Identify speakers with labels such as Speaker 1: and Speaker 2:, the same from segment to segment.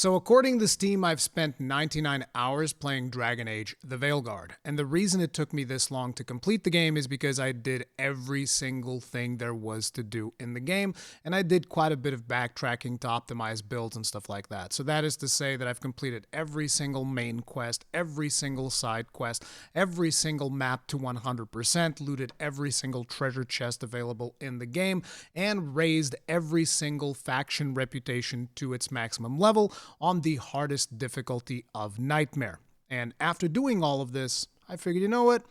Speaker 1: So according to Steam, I've spent 99 hours playing Dragon Age The Veilguard, and the reason it took me this long to complete the game is because I did every single thing there was to do in the game, and I did quite a bit of backtracking to optimize builds and stuff like that. So that is to say that I've completed every single main quest, every single side quest, every single map to 100%, looted every single treasure chest available in the game, and raised every single faction reputation to its maximum level on the hardest difficulty of Nightmare. And after doing all of this, I figured, you know what?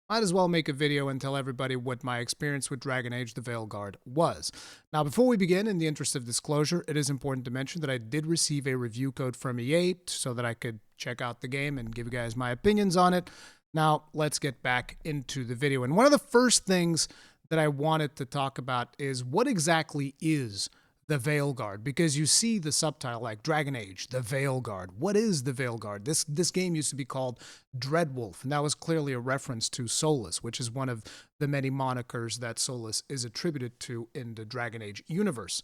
Speaker 1: Might as well make a video and tell everybody what my experience with Dragon Age The Veilguard was. Now, before we begin, in the interest of disclosure, it is important to mention that I did receive a review code from EA so that I could check out the game and give you guys my opinions on it. Now, let's get back into the video. And one of the first things that I wanted to talk about is what exactly is the Veilguard, because you see the subtitle like Dragon Age The Veilguard. What is the Veilguard? This game used to be called Dreadwolf, and that was clearly a reference to Solus, which is one of the many monikers that Solus is attributed to in the Dragon Age universe.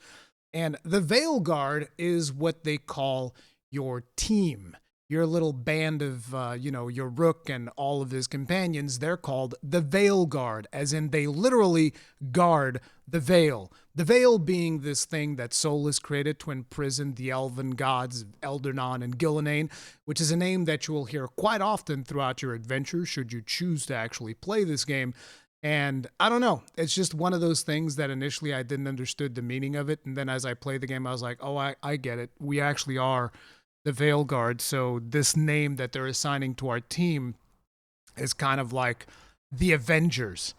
Speaker 1: And the Veilguard is what they call your team. Your little band of, your Rook and all of his companions, they're called the Veilguard, as in they literally guard the Veil. The Veil being this thing that Solus created to imprison the elven gods Eldernon and Gillenane, which is a name that you will hear quite often throughout your adventure should you choose to actually play this game. And I don't know, it's just one of those things that initially I didn't understand the meaning of it, and then as I played the game I was like, oh, I get it. We actually are the Veilguard, so this name that they're assigning to our team is kind of like the Avengers,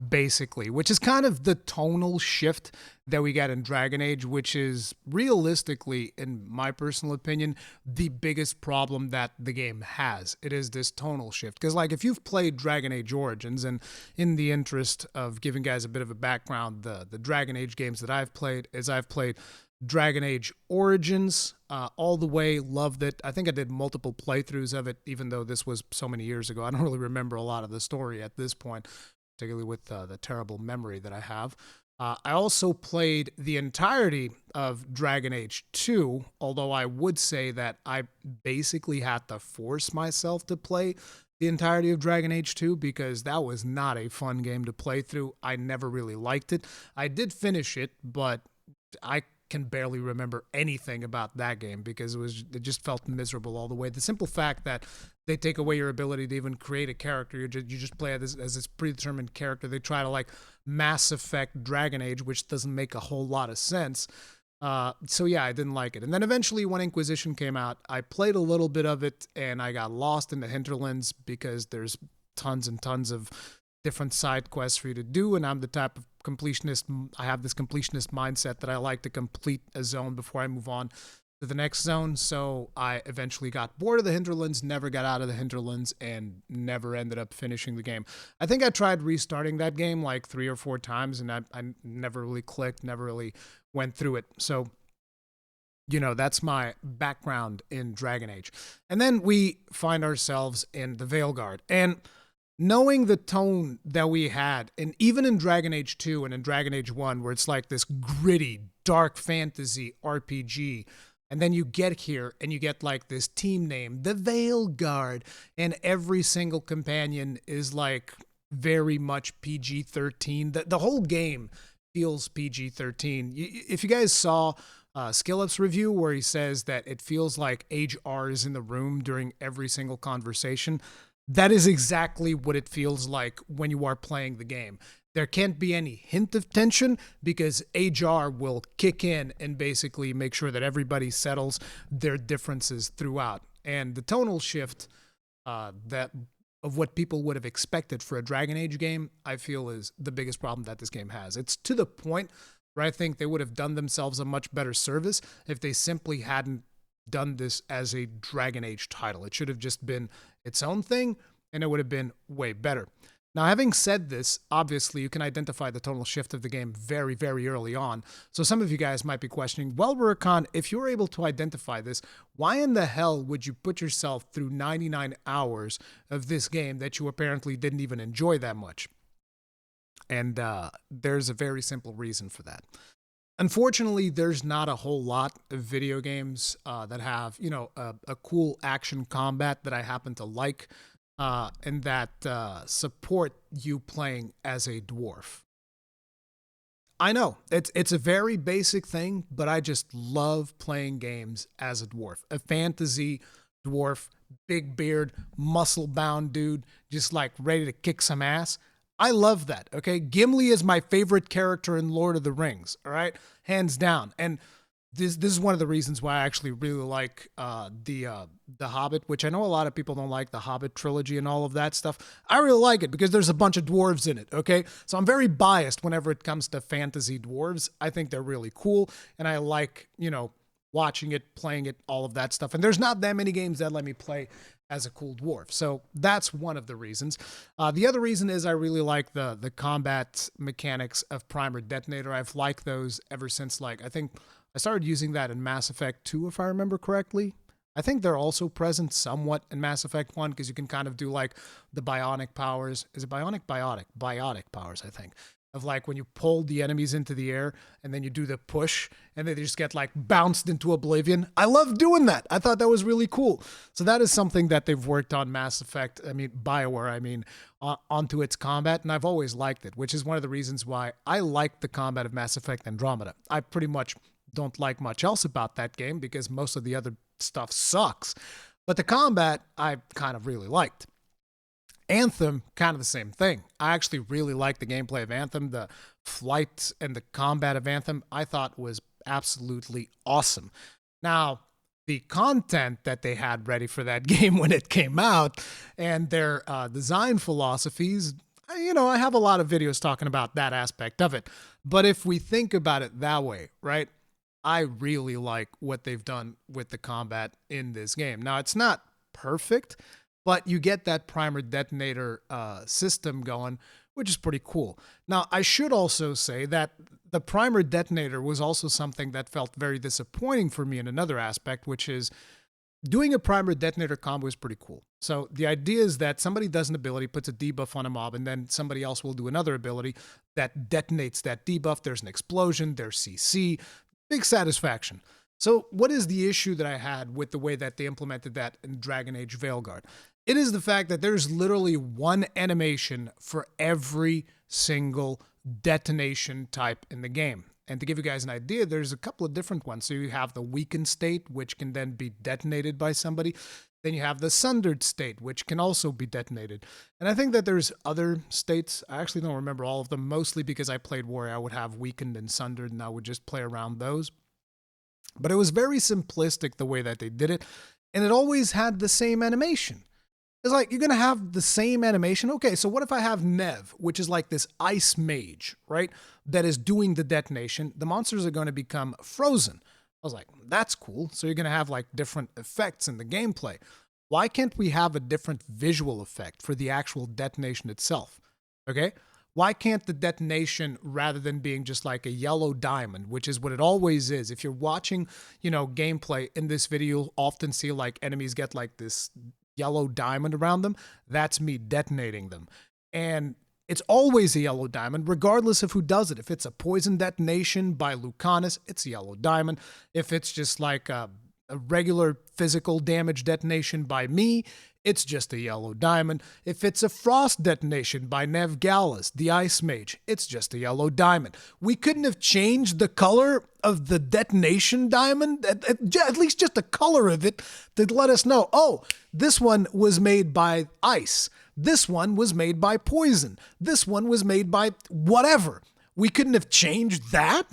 Speaker 1: basically, which is kind of the tonal shift that we get in Dragon Age, which is realistically, in my personal opinion, the biggest problem that the game has. It is this tonal shift. Because, like, if you've played Dragon Age Origins, and in the interest of giving guys a bit of a background, the Dragon Age games that I've played is I've played Dragon Age Origins all the way, loved it. I think I did multiple playthroughs of it, even though this was so many years ago. I don't really remember a lot of the story at this point, particularly with the terrible memory that I have. I also played the entirety of Dragon Age 2, although I would say that I basically had to force myself to play the entirety of Dragon Age 2 because that was not a fun game to play through. I never really liked it. I did finish it, but I can barely remember anything about that game because it just felt miserable all the way. The simple fact that they take away your ability to even create a character, you just play as this predetermined character. They try to like Mass Effect Dragon Age, which doesn't make a whole lot of sense. So yeah, I didn't like it. And then eventually when Inquisition came out, I played a little bit of it and I got lost in the hinterlands because there's tons and tons of different side quests for you to do, and I'm the type of completionist. I have this completionist mindset that I like to complete a zone before I move on to the next zone. So I eventually got bored of the hinterlands, never got out of the hinterlands, and never ended up finishing the game. I think I tried restarting that game like 3 or 4 times, and I never really clicked, never really went through it. So that's my background in Dragon Age. And then we find ourselves in the Veilguard, and knowing the tone that we had, and even in Dragon Age 2 and in Dragon Age 1, where it's like this gritty, dark fantasy RPG, and then you get here and you get like this team name, the Veilguard, and every single companion is like very much PG-13. The whole game feels PG-13. If you guys saw Skillup's review where he says that it feels like HR is in the room during every single conversation, that is exactly what it feels like when you are playing the game. There can't be any hint of tension because HR will kick in and basically make sure that everybody settles their differences throughout. And the tonal shift that of what people would have expected for a Dragon Age game, I feel is the biggest problem that this game has. It's to the point where I think they would have done themselves a much better service if they simply hadn't done this as a Dragon Age title. It should have just been its own thing, and it would have been way better. Now, having said this, obviously you can identify the tonal shift of the game very, very early on. So some of you guys might be questioning, well, Rurikhan, if you're able to identify this, why in the hell would you put yourself through 99 hours of this game that you apparently didn't even enjoy that much? And there's a very simple reason for that. Unfortunately, there's not a whole lot of video games that have, a cool action combat that I happen to like, and that support you playing as a dwarf. I know it's a very basic thing, but I just love playing games as a dwarf, a fantasy dwarf, big beard, muscle bound dude, just like ready to kick some ass. I love that. Okay, Gimli is my favorite character in Lord of the Rings. All right, hands down. And this is one of the reasons why I actually really like the Hobbit, which I know a lot of people don't like the Hobbit trilogy and all of that stuff. I really like it because there's a bunch of dwarves in it. Okay, so I'm very biased whenever it comes to fantasy dwarves. I think they're really cool, and I like watching it, playing it, all of that stuff. And there's not that many games that let me play as a cool dwarf. So that's one of the reasons. The other reason is I really like the combat mechanics of Primer Detonator. I've liked those ever since, like, I think I started using that in Mass Effect 2, if I remember correctly. I think they're also present somewhat in Mass Effect 1 because you can kind of do like the bionic powers. Is it bionic? Biotic powers, I think. Of like when you pull the enemies into the air and then you do the push and they just get like bounced into oblivion. I love doing that. I thought that was really cool. So that is something that they've worked on Mass Effect, BioWare, onto its combat. And I've always liked it, which is one of the reasons why I like the combat of Mass Effect Andromeda. I pretty much don't like much else about that game because most of the other stuff sucks. But the combat I kind of really liked. Anthem, kind of the same thing. I actually really liked the gameplay of Anthem. The flight and the combat of Anthem I thought was absolutely awesome. Now, the content that they had ready for that game when it came out and their design philosophies, I have a lot of videos talking about that aspect of it. But if we think about it that way, right? I really like what they've done with the combat in this game. Now, it's not perfect, but you get that Primer Detonator system going, which is pretty cool. Now, I should also say that the Primer Detonator was also something that felt very disappointing for me in another aspect, which is doing a Primer Detonator combo is pretty cool. So the idea is that somebody does an ability, puts a debuff on a mob, and then somebody else will do another ability that detonates that debuff. There's an explosion, there's CC, big satisfaction. So what is the issue that I had with the way that they implemented that in Dragon Age Veilguard? It is the fact that there's literally one animation for every single detonation type in the game. And to give you guys an idea, there's a couple of different ones. So you have the weakened state, which can then be detonated by somebody. Then you have the sundered state, which can also be detonated. And I think that there's other states. I actually don't remember all of them, mostly because I played Warrior. I would have weakened and sundered, and I would just play around those. But it was very simplistic the way that they did it, and it always had the same animation. It's like, you're going to have the same animation? Okay, so what if I have Nev, which is like this ice mage, right, that is doing the detonation? The monsters are going to become frozen. I was like, that's cool. So you're going to have like different effects in the gameplay. Why can't we have a different visual effect for the actual detonation itself? Okay? Why can't the detonation, rather than being just like a yellow diamond, which is what it always is? If you're watching, gameplay in this video, you'll often see like enemies get like this yellow diamond around them. That's me detonating them. And it's always a yellow diamond, regardless of who does it. If it's a poison detonation by Lucanus, it's a yellow diamond. If it's just like a regular physical damage detonation by me, it's just a yellow diamond. If it's a frost detonation by Nev Gallus, the Ice Mage, it's just a yellow diamond. We couldn't have changed the color of the detonation diamond, at least just the color of it, to let us know, oh, this one was made by ice. This one was made by poison. This one was made by whatever. We couldn't have changed that?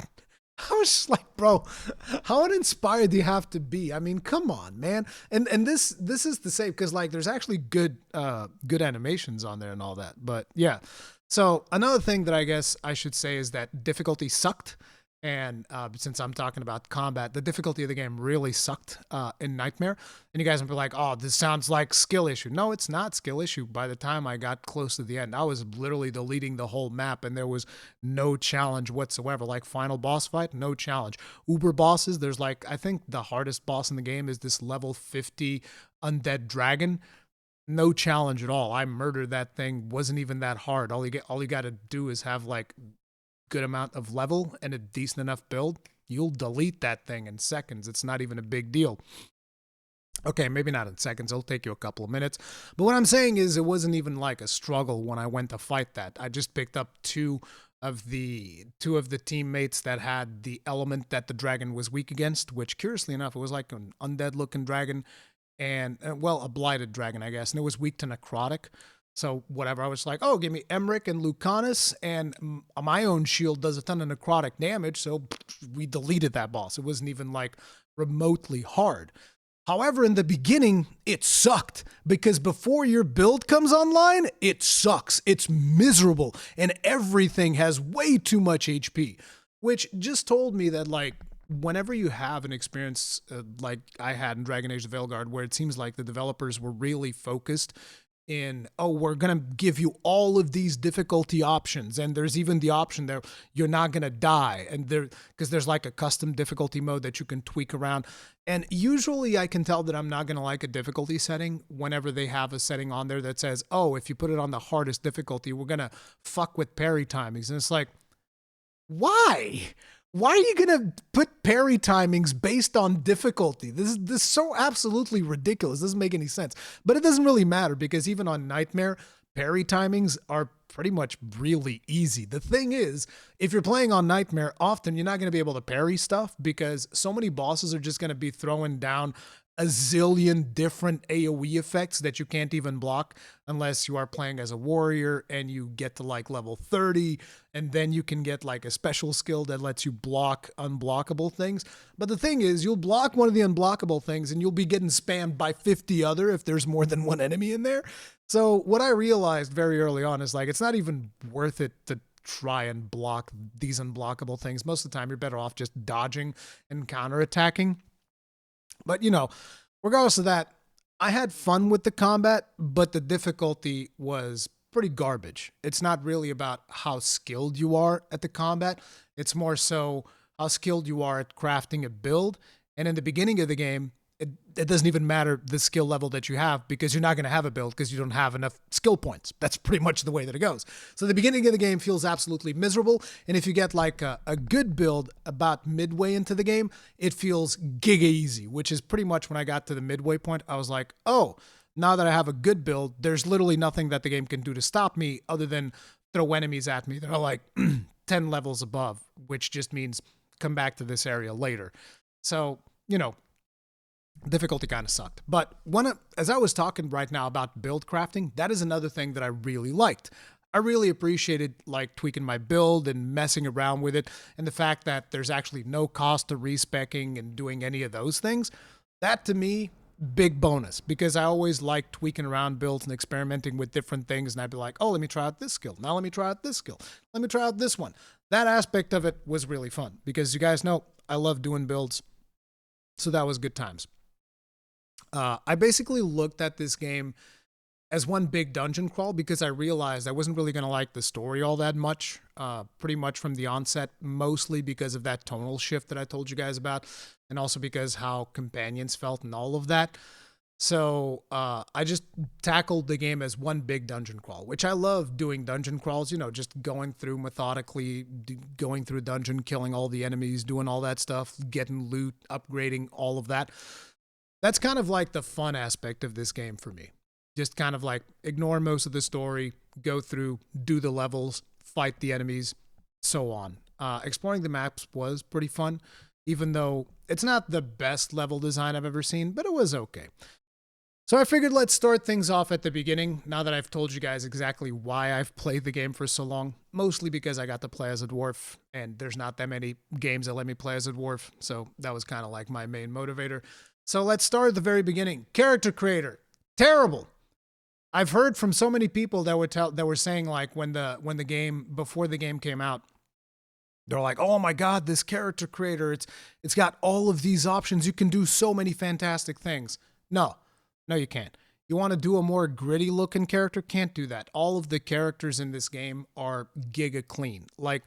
Speaker 1: I was just like, bro, how uninspired do you have to be? I mean, come on, man. And this is to say, because like there's actually good animations on there and all that. But yeah. So another thing that I guess I should say is that difficulty sucked. And since I'm talking about combat, the difficulty of the game really sucked in Nightmare. And you guys will be like, oh, this sounds like skill issue. No, it's not skill issue. By the time I got close to the end, I was literally deleting the whole map and there was no challenge whatsoever. Like final boss fight, no challenge. Uber bosses, there's like, I think the hardest boss in the game is this level 50 undead dragon. No challenge at all. I murdered that thing. Wasn't even that hard. All you got to do is have like good amount of level and a decent enough build, you'll delete that thing in seconds. It's not even a big deal. Okay, maybe not in seconds. It'll take you a couple of minutes. But what I'm saying is it wasn't even like a struggle when I went to fight that. I just picked up two of the teammates that had the element that the dragon was weak against, which curiously enough, it was like an undead looking dragon and, well, a blighted dragon, I guess, and it was weak to necrotic. So whatever, I was like, oh, give me Emmerich and Lucanus, and my own shield does a ton of necrotic damage, so we deleted that boss. It wasn't even like remotely hard. However, in the beginning, it sucked because before your build comes online, it sucks. It's miserable and everything has way too much HP, which just told me that, like, whenever you have an experience like I had in Dragon Age The Veilguard, where it seems like the developers were really focused in, oh, we're going to give you all of these difficulty options, and there's even the option there you're not going to die, and because there's like a custom difficulty mode that you can tweak around. And usually I can tell that I'm not going to like a difficulty setting whenever they have a setting on there that says, oh, if you put it on the hardest difficulty, we're going to fuck with parry timings. And it's like, why? Why are you going to put parry timings based on difficulty? This is so absolutely ridiculous. It doesn't make any sense. But it doesn't really matter because even on Nightmare, parry timings are pretty much really easy. The thing is, if you're playing on Nightmare, often you're not going to be able to parry stuff because so many bosses are just going to be throwing down a zillion different AoE effects that you can't even block unless you are playing as a warrior and you get to like level 30, and then you can get like a special skill that lets you block unblockable things. But the thing is, you'll block one of the unblockable things and you'll be getting spammed by 50 other if there's more than one enemy in there. So what I realized very early on is like, it's not even worth it to try and block these unblockable things. Most of the time you're better off just dodging and counterattacking. But, you know, regardless of that, I had fun with the combat, but the difficulty was pretty garbage. It's not really about how skilled you are at the combat. It's more so how skilled you are at crafting a build. And in the beginning of the game, it doesn't even matter the skill level that you have because you're not going to have a build because you don't have enough skill points. That's pretty much the way that it goes. So the beginning of the game feels absolutely miserable. And if you get like a good build about midway into the game, it feels giga easy, which is pretty much when I got to the midway point, I was like, oh, now that I have a good build, there's literally nothing that the game can do to stop me other than throw enemies at me that are like 10 levels above, which just means come back to this area later. So, you know, difficulty kind of sucked. But as I was talking right now about build crafting, that is another thing that I really liked. I really appreciated like tweaking my build and messing around with it, and the fact that there's actually no cost to respecking and doing any of those things. That to me, big bonus, because I always like tweaking around builds and experimenting with different things, and I'd be like, oh, let me try out this skill. Now let me try out this skill. Let me try out this one. That aspect of it was really fun because you guys know I love doing builds, so that was good times. I basically looked at this game as one big dungeon crawl because I realized I wasn't really going to like the story all that much, pretty much from the onset, mostly because of that tonal shift that I told you guys about, and also because how companions felt and all of that. So I just tackled the game as one big dungeon crawl, which I love doing dungeon crawls, you know, just going through methodically, going through a dungeon, killing all the enemies, doing all that stuff, getting loot, upgrading, all of that. That's kind of like the fun aspect of this game for me. Just kind of like ignore most of the story, go through, do the levels, fight the enemies, so on. Exploring the maps was pretty fun, even though it's not the best level design I've ever seen, but it was okay. So I figured let's start things off at the beginning, now that I've told you guys exactly why I've played the game for so long. Mostly because I got to play as a dwarf, and there's not that many games that let me play as a dwarf, so that was kind of like my main motivator. So let's start at the very beginning. Character creator, terrible. I've heard from so many people that were saying like when the game before the game came out, they're like, "Oh my God, this character creator! It's got all of these options. You can do so many fantastic things." No, you can't. You want to do a more gritty looking character? Can't do that. All of the characters in this game are giga clean, like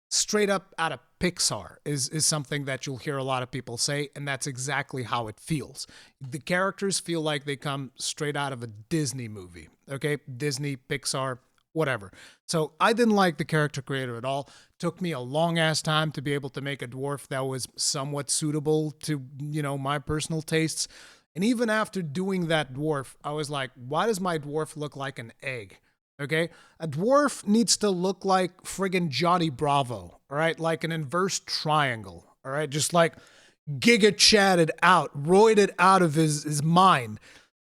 Speaker 1: straight up out of Pixar is something that you'll hear a lot of people say, and that's exactly how it feels. The characters feel like they come straight out of a Disney movie, okay? Disney, Pixar, whatever. So I didn't like the character creator at all. Took me a long ass time to be able to make a dwarf that was somewhat suitable to, my personal tastes. And even after doing that dwarf, I was like, why does my dwarf look like an egg? Okay? A dwarf needs to look like friggin' Johnny Bravo, all right? Like an inverse triangle, all right? Just like giga chatted out, roided out of his mind.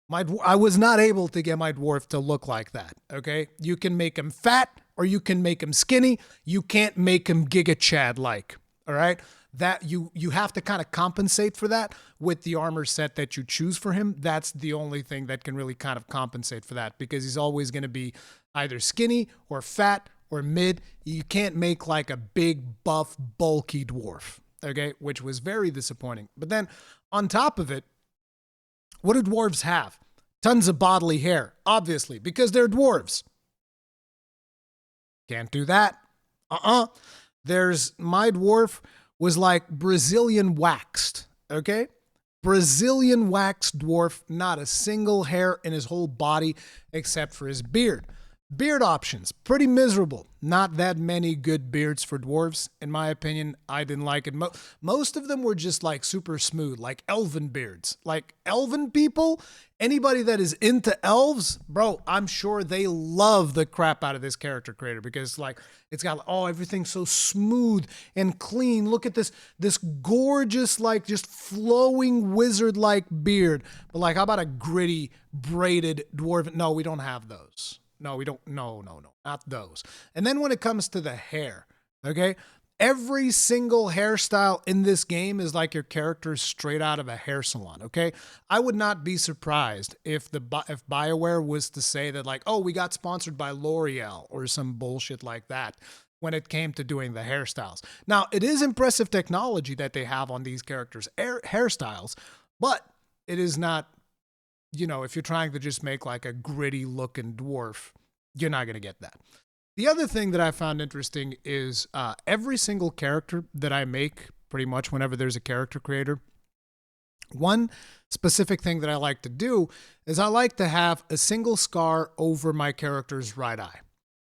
Speaker 1: I was not able to get my dwarf to look like that, okay? You can make him fat or you can make him skinny. You can't make him giga chad like, all right? That you have to kind of compensate for that with the armor set that you choose for him. That's the only thing that can really kind of compensate for that, because he's always going to be either skinny or fat or mid. You can't make like a big, buff, bulky dwarf, okay? Which was very disappointing. But then on top of it, what do dwarves have? Tons of bodily hair, obviously, because they're dwarves. Can't do that. My dwarf was like Brazilian waxed, okay? Brazilian waxed dwarf, not a single hair in his whole body except for his beard. Beard options, pretty miserable. Not that many good beards for dwarves, in my opinion. I didn't like it. Most of them were just like super smooth, like elven beards. Like elven people, anybody that is into elves, bro, I'm sure they love the crap out of this character creator, because like it's got, everything's so smooth and clean. Look at this gorgeous, like just flowing wizard-like beard. But like, how about a gritty, braided dwarven? No, we don't have those. No, we don't. No, not those. And then when it comes to the hair, okay, every single hairstyle in this game is like your character's straight out of a hair salon, okay? I would not be surprised if BioWare was to say that like, we got sponsored by L'Oreal or some bullshit like that when it came to doing the hairstyles. Now, it is impressive technology that they have on these characters' hairstyles, but it is not, if you're trying to just make like a gritty looking dwarf, you're not going to get that. The other thing that I found interesting is every single character that I make, pretty much whenever there's a character creator, one specific thing that I like to do is I like to have a single scar over my character's right eye.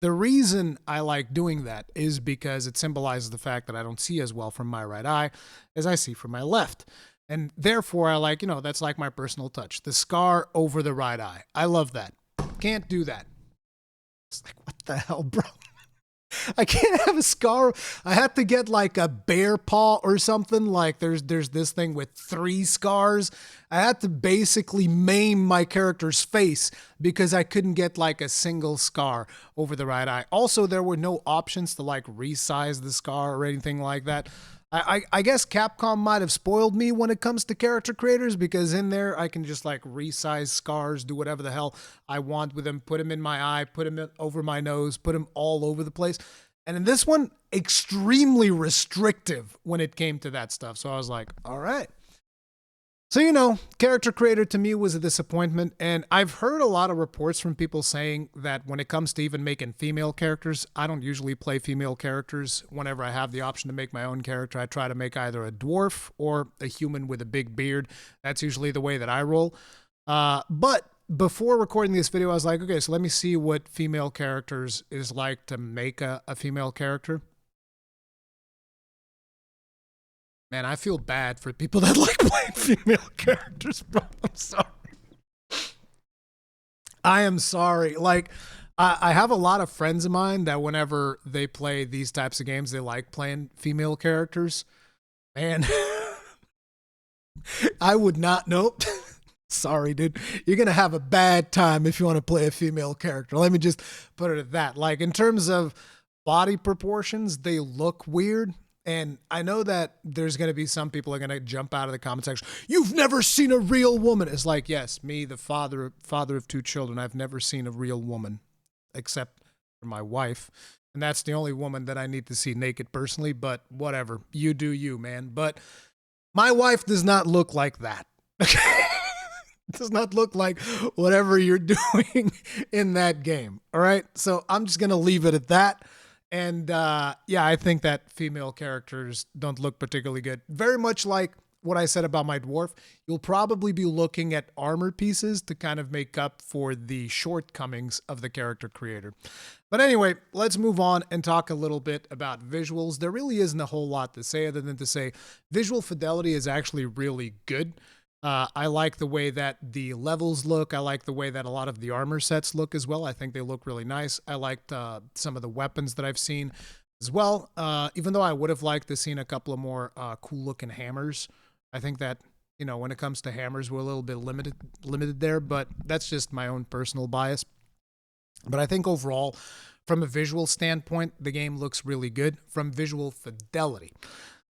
Speaker 1: The reason I like doing that is because it symbolizes the fact that I don't see as well from my right eye as I see from my left. And therefore, I like, that's like my personal touch. The scar over the right eye. I love that. Can't do that. It's like, what the hell, bro? I can't have a scar. I had to get like a bear paw or something. Like there's this thing with 3 scars. I had to basically maim my character's face because I couldn't get like a single scar over the right eye. Also, there were no options to like resize the scar or anything like that. I guess Capcom might have spoiled me when it comes to character creators, because in there I can just like resize scars, do whatever the hell I want with them, put them in my eye, put them over my nose, put them all over the place. And in this one, extremely restrictive when it came to that stuff. So I was like, all right. So, character creator to me was a disappointment, and I've heard a lot of reports from people saying that when it comes to even making female characters, I don't usually play female characters. Whenever I have the option to make my own character, I try to make either a dwarf or a human with a big beard. That's usually the way that I roll. But before recording this video, I was like, okay, so let me see what female characters is like to make a female character. Man, I feel bad for people that like playing female characters, bro. I'm sorry. I am sorry. Like, I have a lot of friends of mine that whenever they play these types of games, they like playing female characters. Man, I would not. Nope. Sorry, dude. You're going to have a bad time if you want to play a female character. Let me just put it at that. Like, in terms of body proportions, they look weird. And I know that there's going to be some people are going to jump out of the comment section. You've never seen a real woman. It's like, yes, me, the father of 2 children. I've never seen a real woman except for my wife. And that's the only woman that I need to see naked personally. But whatever. You do you, man. But my wife does not look like that. Okay? Does not look like whatever you're doing in that game. All right? So I'm just going to leave it at that. And yeah, I think that female characters don't look particularly good. Very much like what I said about my dwarf, you'll probably be looking at armor pieces to kind of make up for the shortcomings of the character creator. But anyway, let's move on and talk a little bit about visuals. There really isn't a whole lot to say other than to say visual fidelity is actually really good. I like the way that the levels look. I like the way that a lot of the armor sets look as well. I think they look really nice. I liked some of the weapons that I've seen as well. Even though I would have liked to seen a couple of more cool looking hammers. I think that, you know, when it comes to hammers, we're a little bit limited there, but that's just my own personal bias. But I think overall, from a visual standpoint, the game looks really good. From visual fidelity,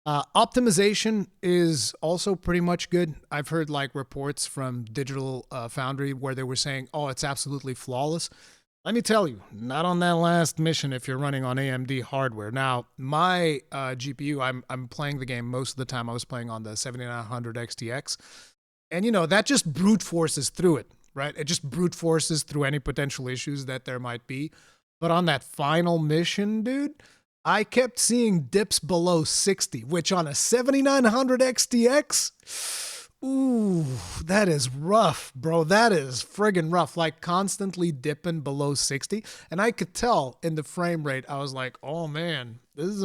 Speaker 1: optimization is also pretty much good. I've heard like reports from Digital Foundry where they were saying, oh, it's absolutely flawless. Let me tell you, not on that last mission if you're running on AMD hardware. Now, my GPU, I'm playing the game most of the time. I was playing on the 7900 XTX. And, you know, that just brute forces through it, right? It just brute forces through any potential issues that there might be. But on that final mission, dude, I kept seeing dips below 60, which on a 7900 XTX, ooh, that is rough, bro. That is friggin' rough. Like constantly dipping below 60. And I could tell in the frame rate, I was like, oh man, this is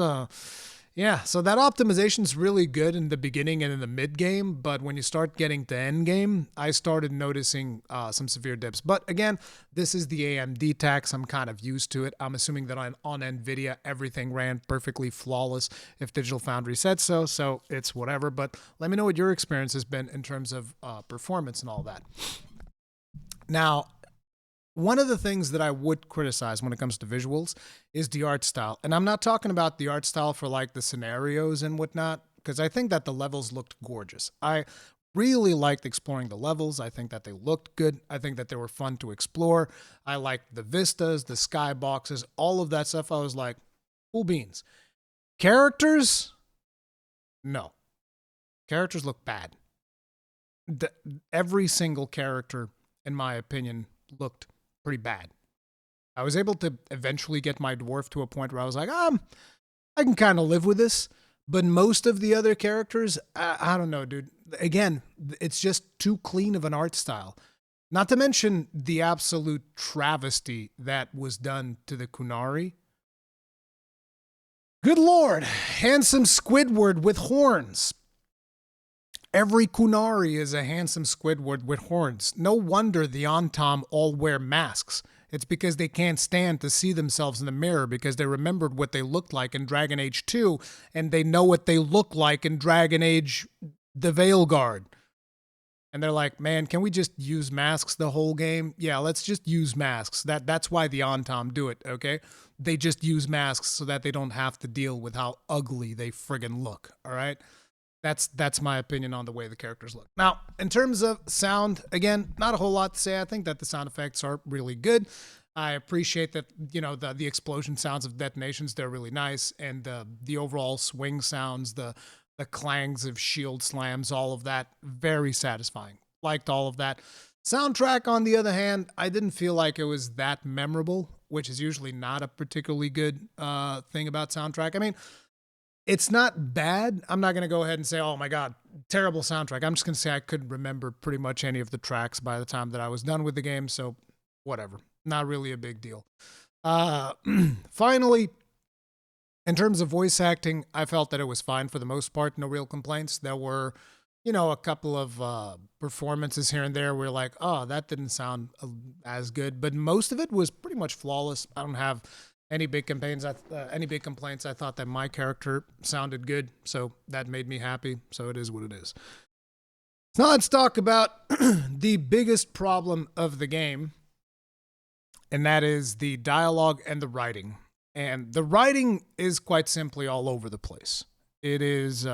Speaker 1: yeah, so that optimization is really good in the beginning and in the mid game, but when you start getting to end game, I started noticing some severe dips. But again, this is the AMD tax. I'm kind of used to it. I'm assuming that on NVIDIA, everything ran perfectly flawless if Digital Foundry said so, so it's whatever. But let me know what your experience has been in terms of performance and all that. Now, one of the things that I would criticize when it comes to visuals is the art style. And I'm not talking about the art style for like the scenarios and whatnot, because I think that the levels looked gorgeous. I really liked exploring the levels. I think that they looked good. I think that they were fun to explore. I liked the vistas, the skyboxes, all of that stuff. I was like, cool beans. Characters? No. Characters look bad. Every single character, in my opinion, looked pretty bad. I was able to eventually get my dwarf to a point where I was like, I can kind of live with this. But most of the other characters, I don't know, dude. Again, it's just too clean of an art style. Not to mention the absolute travesty that was done to the Kunari. Good Lord, handsome Squidward with horns. Every Kunari is a handsome Squidward with horns. No wonder the Antam all wear masks. It's because they can't stand to see themselves in the mirror because they remembered what they looked like in Dragon Age 2 and they know what they look like in Dragon Age The Veilguard. And they're like, man, can we just use masks the whole game? Yeah, let's just use masks. That's why the Antam do it, okay? They just use masks so that they don't have to deal with how ugly they friggin' look, all right? That's my opinion on the way the characters look. Now, in terms of sound, again, not a whole lot to say. I think that the sound effects are really good. I appreciate that, you know, the explosion sounds of detonations, they're really nice. And the overall swing sounds, the clangs of shield slams, all of that, very satisfying. Liked all of that. Soundtrack, on the other hand, I didn't feel like it was that memorable, which is usually not a particularly good thing about soundtrack. I mean, it's not bad. I'm not going to go ahead and say, oh my God, terrible soundtrack. I'm just going to say I couldn't remember pretty much any of the tracks by the time that I was done with the game. So whatever, not really a big deal. Finally, in terms of voice acting, I felt that it was fine for the most part. No real complaints. There were, you know, a couple of performances here and there where like, oh, that didn't sound as good. But most of it was pretty much flawless. I don't have any big complaints. I thought that my character sounded good, so that made me happy. So it is what it is. Now let's talk about the biggest problem of the game, and that is the dialogue and the writing. And the writing is quite simply all over the place. It is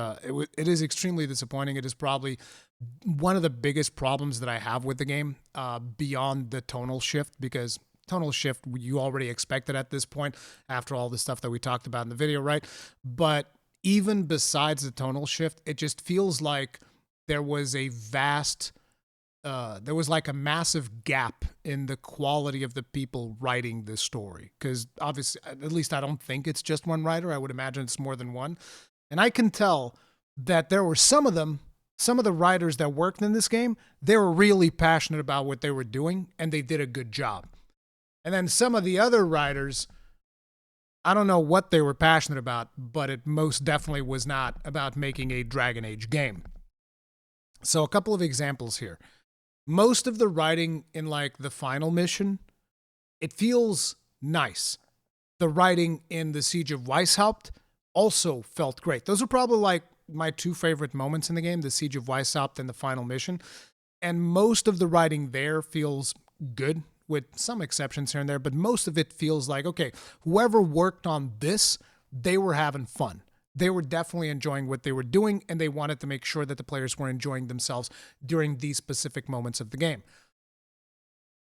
Speaker 1: extremely disappointing. It is probably one of the biggest problems that I have with the game, beyond the tonal shift, because tonal shift you already expected at this point after all the stuff that we talked about in the video, right? But even besides the tonal shift, it just feels like there was a like a massive gap in the quality of the people writing this story. Because obviously, at least I don't think it's just one writer. I would imagine it's more than one. And I can tell that there were some of them some of the writers that worked in this game, they were really passionate about what they were doing and they did a good job. And then some of the other writers, I don't know what they were passionate about, but it most definitely was not about making a Dragon Age game. So a couple of examples here. Most of the writing in like the final mission, it feels nice. The writing in the Siege of Weishaupt also felt great. Those are probably like my two favorite moments in the game, the Siege of Weishaupt and the final mission. And most of the writing there feels good, with some exceptions here and there, but most of it feels like, okay, whoever worked on this, they were having fun. They were definitely enjoying what they were doing, and they wanted to make sure that the players were enjoying themselves during these specific moments of the game.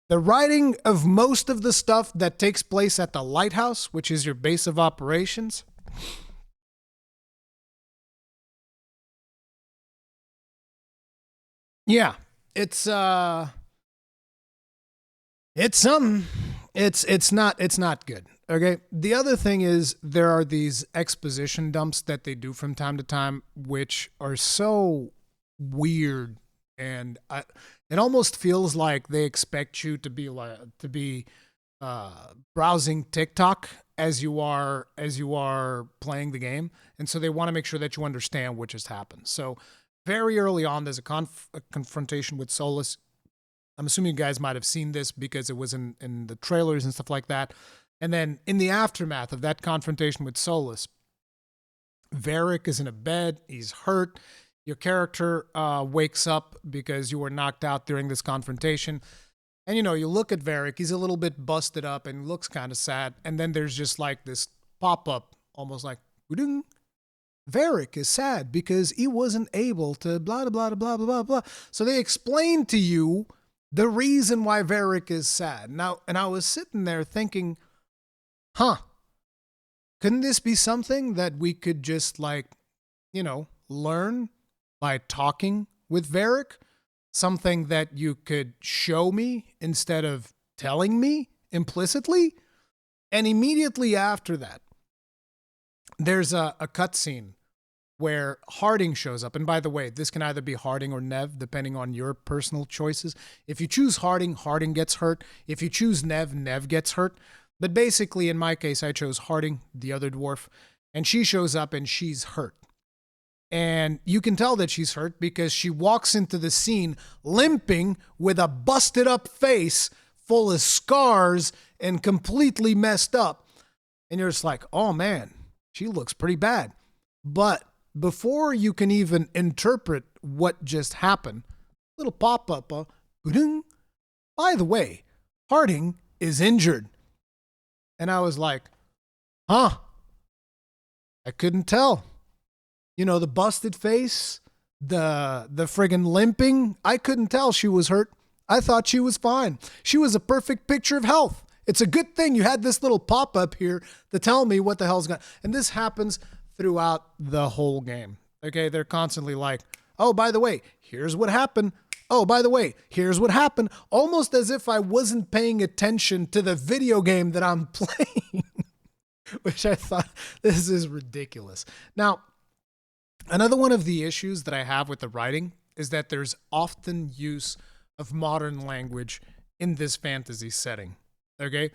Speaker 1: The writing of most of the stuff that takes place at the lighthouse, which is your base of operations, yeah, it's something. It's not good. Okay. The other thing is there are these exposition dumps that they do from time to time, which are so weird, and it almost feels like they expect you to be browsing TikTok as you are playing the game, and so they want to make sure that you understand what just happened. So very early on, there's a confrontation with Solus. I'm assuming you guys might have seen this because it was in the trailers and stuff like that. And then in the aftermath of that confrontation with Solus, Varric is in a bed. He's hurt. Your character wakes up because you were knocked out during this confrontation. And, you look at Varric. He's a little bit busted up and looks kind of sad. And then there's just like this pop-up, almost like, "Ding. Varric is sad because he wasn't able to blah, blah, blah, blah, blah, blah." So they explain to you the reason why Varric is sad. Now, and I was sitting there thinking, couldn't this be something that we could just learn by talking with Varric? Something that you could show me instead of telling me implicitly? And immediately after that, there's a cutscene where Harding shows up. And by the way, this can either be Harding or Nev, depending on your personal choices. If you choose Harding, Harding gets hurt. If you choose Nev, Nev gets hurt. But basically, in my case, I chose Harding, the other dwarf, and she shows up and she's hurt. And you can tell that she's hurt because she walks into the scene limping with a busted up face full of scars and completely messed up. And you're just like, oh man, she looks pretty bad. But before you can even interpret what just happened, little pop-up, by the way, Harding is injured. And I was like, I couldn't tell. The busted face, the friggin' limping, I couldn't tell she was hurt. I thought she was fine. She was a perfect picture of health. It's a good thing you had this little pop-up here to tell me what the hell's going on. And this happens throughout the whole game. Okay, they're constantly like, oh, by the way, here's what happened. Oh, by the way, here's what happened. Almost as if I wasn't paying attention to the video game that I'm playing, which I thought, this is ridiculous. Now, another one of the issues that I have with the writing is that there's often use of modern language in this fantasy setting. Okay?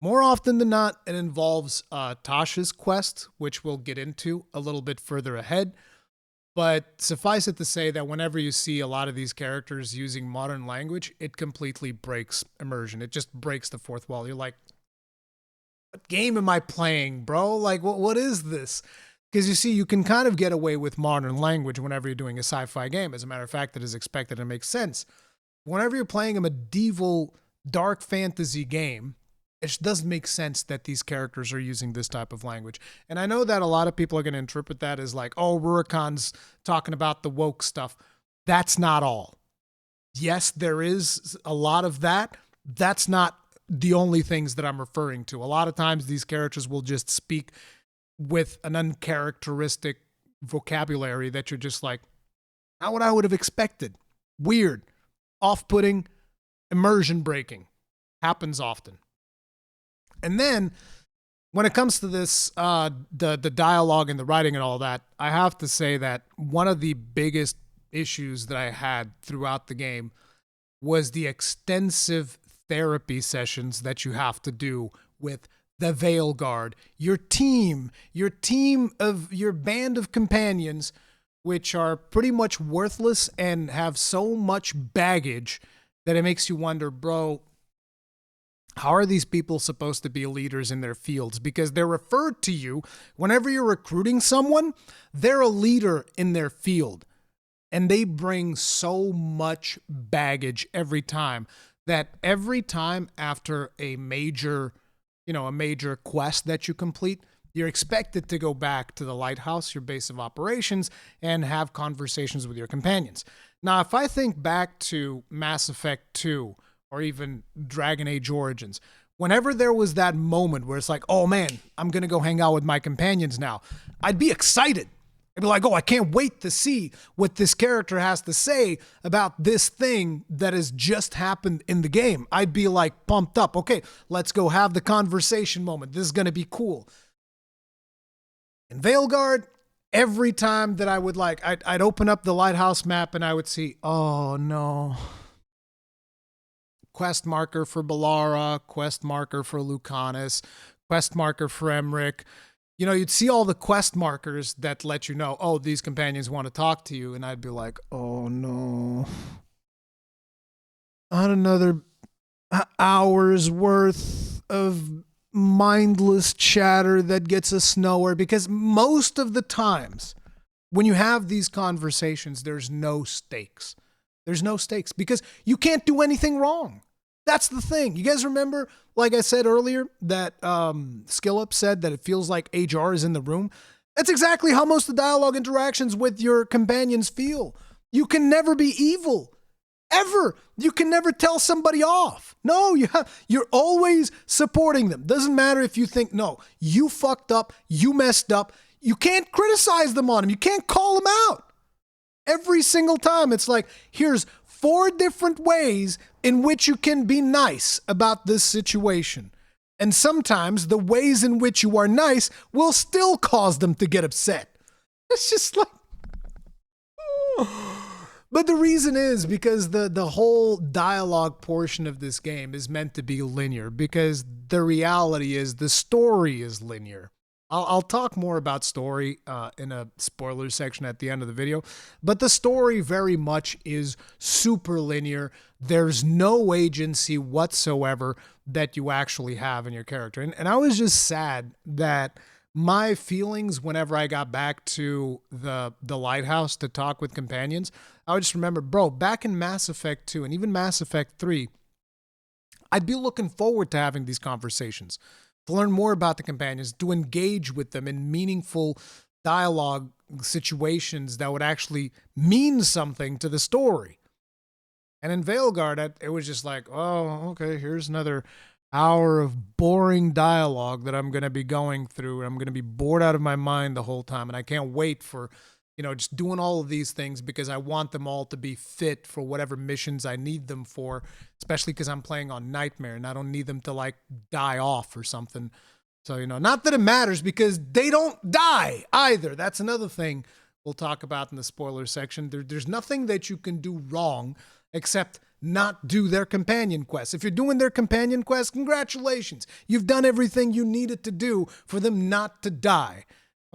Speaker 1: More often than not, it involves Tasha's quest, which we'll get into a little bit further ahead. But suffice it to say that whenever you see a lot of these characters using modern language, it completely breaks immersion. It just breaks the fourth wall. You're like, what game am I playing, bro? Like, what is this? Because you see, you can kind of get away with modern language whenever you're doing a sci-fi game. As a matter of fact, it is expected and makes sense. Whenever you're playing a medieval dark fantasy game, it just doesn't make sense that these characters are using this type of language. And I know that a lot of people are going to interpret that as like, oh, Rurikhan's talking about the woke stuff. That's not all. Yes, there is a lot of that. That's not the only things that I'm referring to. A lot of times these characters will just speak with an uncharacteristic vocabulary that you're just like, not what I would have expected. Weird, off-putting, immersion breaking. Happens often. And then when it comes to this, the dialogue and the writing and all that, I have to say that one of the biggest issues that I had throughout the game was the extensive therapy sessions that you have to do with the Veilguard, your band of companions, which are pretty much worthless and have so much baggage that it makes you wonder, bro, how are these people supposed to be leaders in their fields? Because they're referred to you whenever you're recruiting someone, they're a leader in their field. And they bring so much baggage every time that every time after a major quest that you complete, you're expected to go back to the lighthouse, your base of operations, and have conversations with your companions. Now, if I think back to Mass Effect 2 or even Dragon Age Origins, whenever there was that moment where it's like, oh man, I'm going to go hang out with my companions now, I'd be excited. I'd be like, oh, I can't wait to see what this character has to say about this thing that has just happened in the game. I'd be like pumped up. Okay, let's go have the conversation moment. This is going to be cool. In Veilguard, every time that I would I'd open up the lighthouse map and I would see, oh no. Quest marker for Balara, quest marker for Lucanus, quest marker for Emmerich. You know, you'd see all the quest markers that let you know, oh, these companions want to talk to you. And I'd be like, oh no. Not another hour's worth of mindless chatter that gets us nowhere. Because most of the times when you have these conversations, there's no stakes. There's no stakes because you can't do anything wrong. That's the thing. You guys remember, like I said earlier, that Skillup said that it feels like HR is in the room? That's exactly how most of the dialogue interactions with your companions feel. You can never be evil. Ever. You can never tell somebody off. No, you're always supporting them. Doesn't matter if you think, no, you fucked up, you messed up. You can't criticize them on them. You can't call them out. Every single time, it's like, here's 4 different ways in which you can be nice about this situation. And sometimes the ways in which you are nice will still cause them to get upset. It's just like... But the reason is because the whole dialogue portion of this game is meant to be linear, because the reality is the story is linear. I'll talk more about story in a spoiler section at the end of the video, but the story very much is super linear. There's no agency whatsoever that you actually have in your character. And I was just sad that my feelings whenever I got back to the lighthouse to talk with companions, I would just remember, bro, back in Mass Effect 2 and even Mass Effect 3, I'd be looking forward to having these conversations, to learn more about the companions, to engage with them in meaningful dialogue situations that would actually mean something to the story. And in Veilguard, it was just like, oh, okay, here's another hour of boring dialogue that I'm going to be going through. And I'm going to be bored out of my mind the whole time. And I can't wait for, just doing all of these things because I want them all to be fit for whatever missions I need them for, especially because I'm playing on Nightmare and I don't need them to die off or something. So, not that it matters because they don't die either. That's another thing we'll talk about in the spoiler section. There's nothing that you can do wrong except not do their companion quests. If you're doing their companion quests, congratulations. You've done everything you needed to do for them not to die.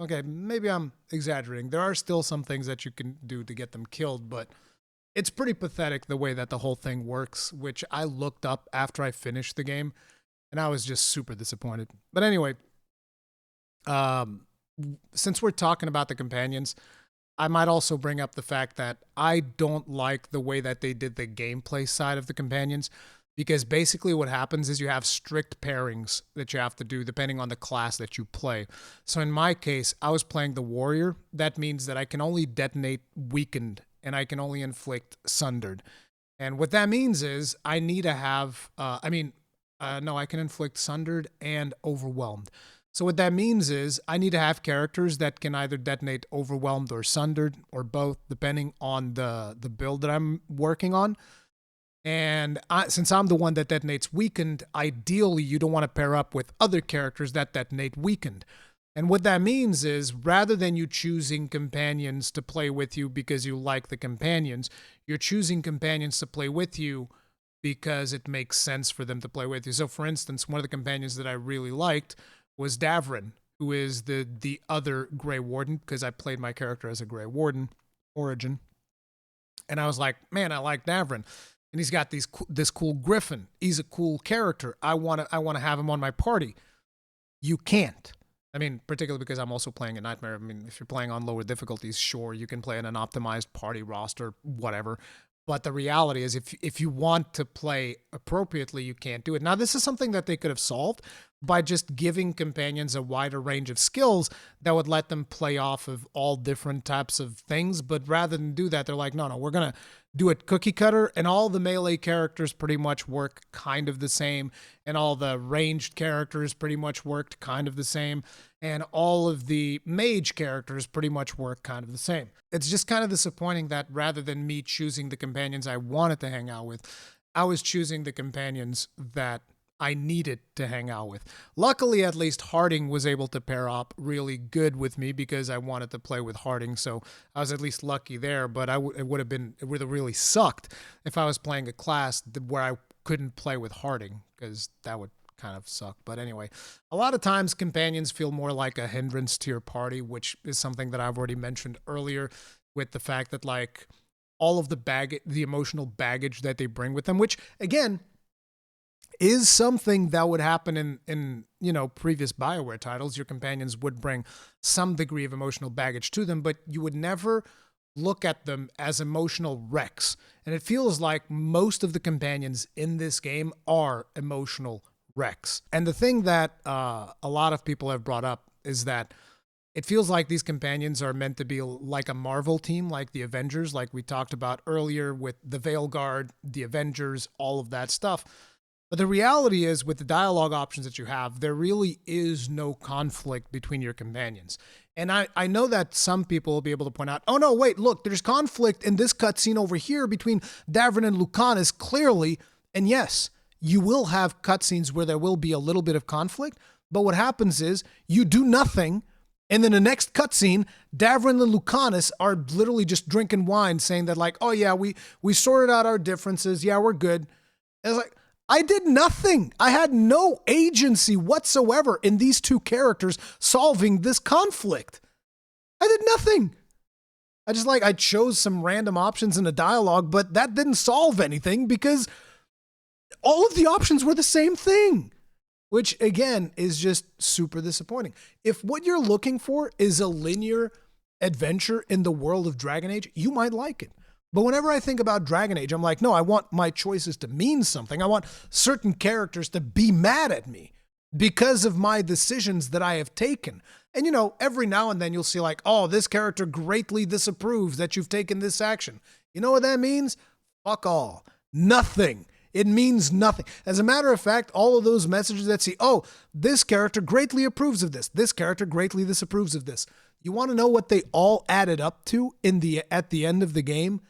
Speaker 1: Okay, maybe I'm exaggerating. There are still some things that you can do to get them killed, but it's pretty pathetic the way that the whole thing works, which I looked up after I finished the game, and I was just super disappointed. But anyway, since we're talking about the companions, I might also bring up the fact that I don't like the way that they did the gameplay side of the companions, because basically what happens is you have strict pairings that you have to do depending on the class that you play. So in my case, I was playing the warrior. That means that I can only detonate weakened and I can only inflict sundered. And what that means is I need to have, I can inflict sundered and overwhelmed. So what that means is I need to have characters that can either detonate overwhelmed or sundered or both, depending on the build that I'm working on. And since I'm the one that detonates weakened, ideally you don't want to pair up with other characters that detonate weakened. And what that means is rather than you choosing companions to play with you because you like the companions, you're choosing companions to play with you because it makes sense for them to play with you. So for instance, one of the companions that I really liked was Davrin, who is the other Grey Warden, because I played my character as a Grey Warden origin. And I was like, man, I like Davrin. And he's got this cool griffin. He's a cool character. I want to have him on my party. You can't. I mean, particularly because I'm also playing a Nightmare. I mean, if you're playing on lower difficulties, sure, you can play in an optimized party roster, whatever. But the reality is, if you want to play appropriately, you can't do it. Now, this is something that they could have solved by just giving companions a wider range of skills that would let them play off of all different types of things. But rather than do that, they're like, no, we're going to do it cookie cutter, and all the melee characters pretty much work kind of the same, and all the ranged characters pretty much worked kind of the same, and all of the mage characters pretty much work kind of the same. It's just kind of disappointing that rather than me choosing the companions I wanted to hang out with, I was choosing the companions that I needed to hang out with. Luckily, at least Harding was able to pair up really good with me because I wanted to play with Harding, so I was at least lucky there. But it would have really sucked if I was playing a class where I couldn't play with Harding, because that would kind of suck. But anyway, a lot of times companions feel more like a hindrance to your party, which is something that I've already mentioned earlier, with the fact that like all of the emotional baggage that they bring with them, which again is something that would happen in previous BioWare titles. Your companions would bring some degree of emotional baggage to them, but you would never look at them as emotional wrecks. And it feels like most of the companions in this game are emotional wrecks. And the thing that a lot of people have brought up is that it feels like these companions are meant to be like a Marvel team, like the Avengers, like we talked about earlier with the Veilguard, the Avengers, all of that stuff. But the reality is, with the dialogue options that you have, there really is no conflict between your companions. And I know that some people will be able to point out, oh no, wait, look, there's conflict in this cutscene over here between Davrin and Lucanus, clearly. And yes, you will have cutscenes where there will be a little bit of conflict, but what happens is you do nothing, and then the next cutscene, Davrin and Lucanus are literally just drinking wine, saying that like, oh yeah, we sorted out our differences, yeah, we're good. And it's like, I did nothing. I had no agency whatsoever in these two characters solving this conflict. I did nothing. I chose some random options in a dialogue, but that didn't solve anything because all of the options were the same thing, which again is just super disappointing. If what you're looking for is a linear adventure in the world of Dragon Age, you might like it. But whenever I think about Dragon Age, I'm like, no, I want my choices to mean something. I want certain characters to be mad at me because of my decisions that I have taken. And, every now and then you'll see like, oh, this character greatly disapproves that you've taken this action. You know what that means? Fuck all. Nothing. It means nothing. As a matter of fact, all of those messages that say, oh, this character greatly approves of this. This character greatly disapproves of this. You want to know what they all added up to at the end of the game?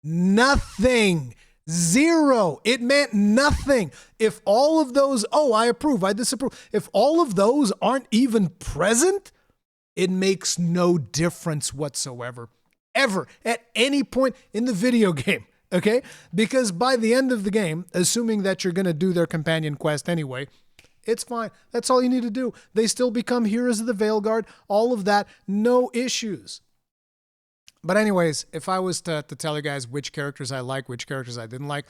Speaker 1: Nothing. Zero. It meant nothing. If all of those, oh, I approve, I disapprove, if all of those aren't even present, it makes no difference whatsoever. Ever. At any point in the video game. Okay? Because by the end of the game, assuming that you're going to do their companion quest anyway, it's fine. That's all you need to do. They still become heroes of the Veilguard. All of that. No issues. But anyways, if I was to tell you guys which characters I like, which characters I didn't like,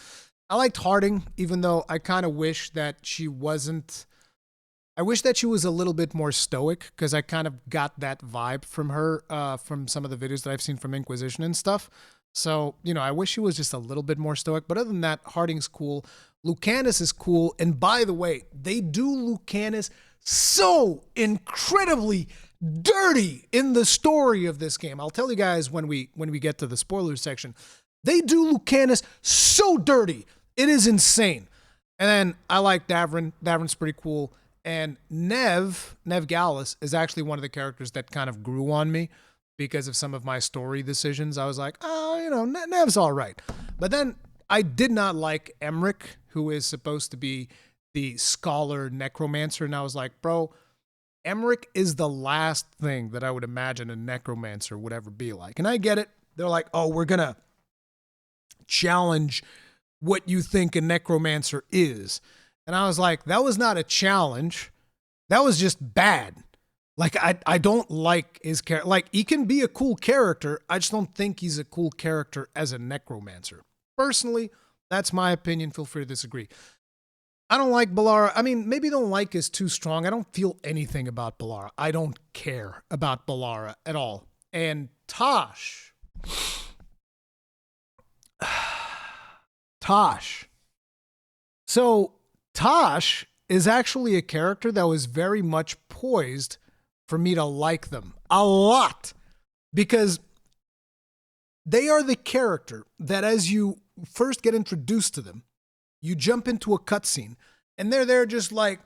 Speaker 1: I liked Harding, even though I kind of wish that she wasn't... I wish that she was a little bit more stoic, because I kind of got that vibe from her, from some of the videos that I've seen from Inquisition and stuff. So, I wish she was just a little bit more stoic. But other than that, Harding's cool. Lucanus is cool. And by the way, they do Lucanus so incredibly dirty in the story of this game. I'll tell you guys when we get to the spoilers section. They do Lucanus so dirty. It is insane. And then I like Davrin. Davrin's pretty cool. And Nev Gallus is actually one of the characters that kind of grew on me because of some of my story decisions. I was like, oh, Nev's all right. But then I did not like Emmerich, who is supposed to be the scholar necromancer. And I was like, bro, Emmerich is the last thing that I would imagine a necromancer would ever be like. And I get it. They're like, oh, we're going to challenge what you think a necromancer is. And I was like, that was not a challenge. That was just bad. Like, I don't like his character. Like, he can be a cool character. I just don't think he's a cool character as a necromancer. Personally, that's my opinion. Feel free to disagree. I don't like Balara. I mean, maybe don't like is too strong. I don't feel anything about Balara. I don't care about Balara at all. And Tosh. Tosh. So, Tosh is actually a character that was very much poised for me to like them a lot, because they are the character that as you first get introduced to them, you jump into a cutscene and they're there just like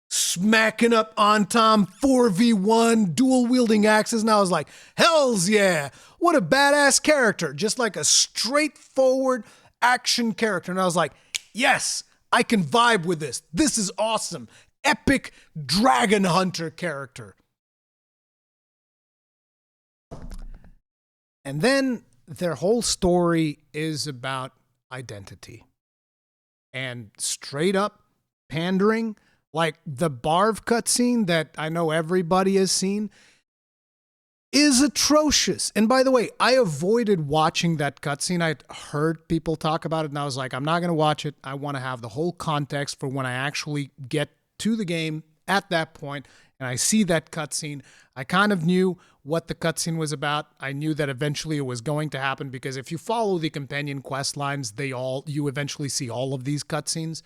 Speaker 1: smacking up on Tom 4v1 dual wielding axes. And I was like, hells yeah, what a badass character. Just like a straightforward action character. And I was like, yes, I can vibe with this. This is awesome. Epic dragon hunter character. And then their whole story is about identity and straight up pandering. Like the Barv cutscene that I know everybody has seen is atrocious. And by the way, I avoided watching that cutscene. I heard people talk about it and I was like, I'm not going to watch it. I want to have the whole context for when I actually get to the game at that point and I see that cutscene. I kind of knew what the cutscene was about. I knew that eventually it was going to happen because if you follow the companion quest lines, you eventually see all of these cutscenes.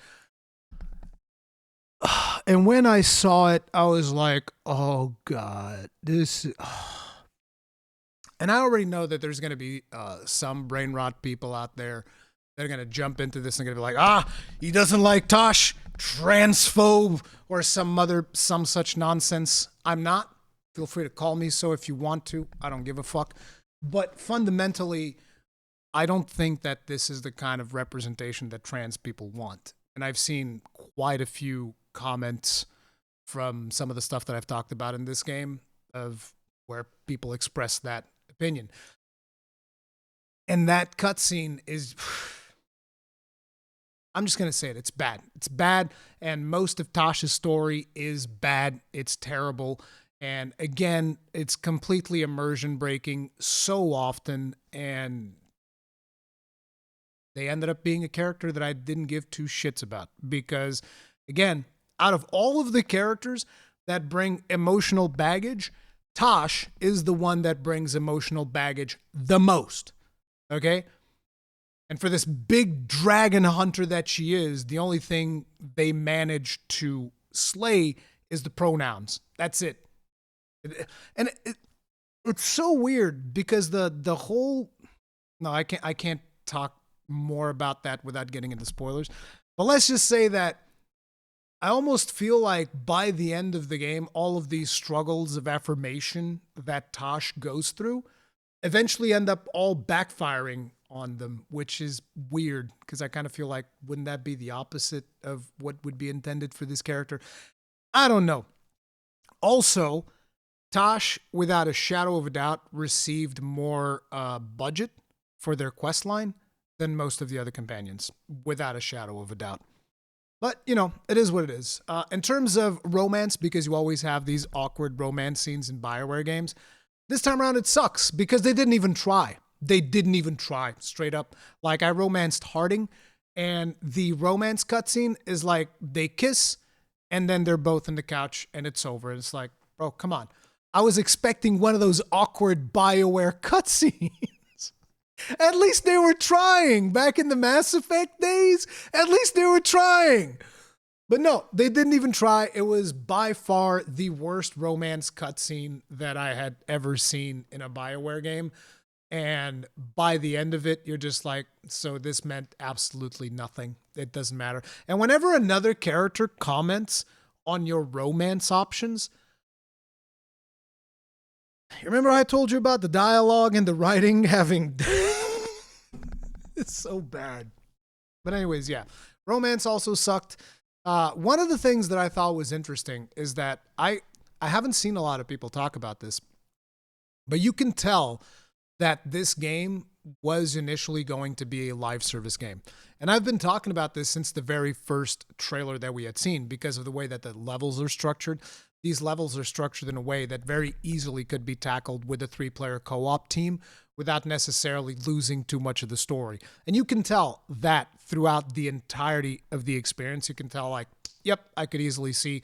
Speaker 1: And when I saw it, I was like, oh God, this... And I already know that there's going to be some brain rot people out there that are going to jump into this and going to be like, he doesn't like Tosh, transphobe, or some such nonsense. I'm not. Feel free to call me so if you want to. I don't give a fuck. But fundamentally, I don't think that this is the kind of representation that trans people want. And I've seen quite a few comments from some of the stuff that I've talked about in this game of where people express that opinion. And that cutscene is... I'm just going to say it. It's bad. It's bad. And most of Tosh's story is bad. It's terrible. And again, it's completely immersion breaking so often. And they ended up being a character that I didn't give two shits about. Because, again, out of all of the characters that bring emotional baggage, Tosh is the one that brings emotional baggage the most. Okay? And for this big dragon hunter that she is, the only thing they manage to slay is the pronouns. That's it. And it's so weird because the whole... No, I can't talk more about that without getting into spoilers. But let's just say that I almost feel like by the end of the game, all of these struggles of affirmation that Tosh goes through eventually end up all backfiring on them, which is weird because I kind of feel like, wouldn't that be the opposite of what would be intended for this character? I don't know. Also, Tosh, without a shadow of a doubt, received more budget for their quest line than most of the other companions, without a shadow of a doubt. But, you know, it is what it is. In terms of romance, because you always have these awkward romance scenes in BioWare games, this time around it sucks because they didn't even try. They didn't even try, straight up. Like, I romanced Harding, and the romance cutscene is like they kiss, and then they're both in the couch, and it's over. It's like, bro, come on. I was expecting one of those awkward BioWare cutscenes. At least they were trying. Back in the Mass Effect days, at least they were trying. But no, they didn't even try. It was by far the worst romance cutscene that I had ever seen in a BioWare game. And by the end of it, you're just like, so this meant absolutely nothing. It doesn't matter. And whenever another character comments on your romance options, you remember I told you about the dialogue and the writing having... It's so bad. But anyways, yeah. Romance also sucked. One of the things that I thought was interesting is that I I haven't seen a lot of people talk about this, but you can tell that this game was initially going to be a live service game. And I've been talking about this since the very first trailer that we had seen because of the way that the levels are structured. These levels are structured in a way that very easily could be tackled with a 3-player co-op team without necessarily losing too much of the story. And you can tell that throughout the entirety of the experience. You can tell, like, yep, I could easily see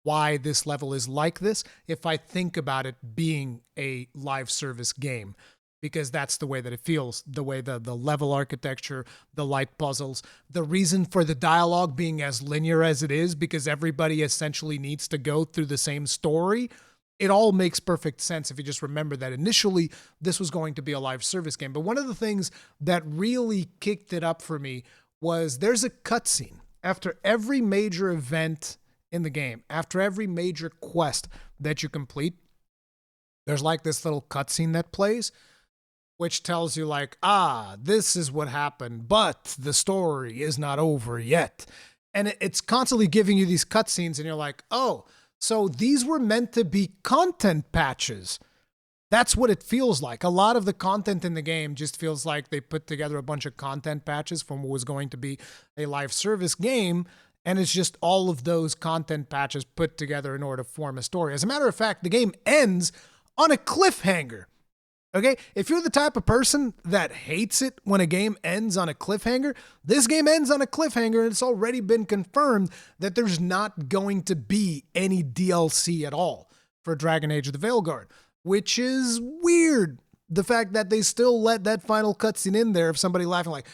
Speaker 1: why this level is like this if I think about it being a live service game, because that's the way that it feels, the way the level architecture, the light puzzles, the reason for the dialogue being as linear as it is, because everybody essentially needs to go through the same story. It all makes perfect sense if you just remember that initially this was going to be a live service game. But one of the things that really kicked it up for me was there's a cutscene after every major event in the game, after every major quest that you complete. There's like this little cutscene that plays, which tells you like, this is what happened, but the story is not over yet. And it's constantly giving you these cutscenes, and you're like, oh, so these were meant to be content patches. That's what it feels like. A lot of the content in the game just feels like they put together a bunch of content patches from what was going to be a live service game, and it's just all of those content patches put together in order to form a story. As a matter of fact, the game ends on a cliffhanger. Okay, if you're the type of person that hates it when a game ends on a cliffhanger, this game ends on a cliffhanger, and it's already been confirmed that there's not going to be any DLC at all for Dragon Age The Veilguard, which is weird. The fact that they still let that final cutscene in there of somebody laughing like,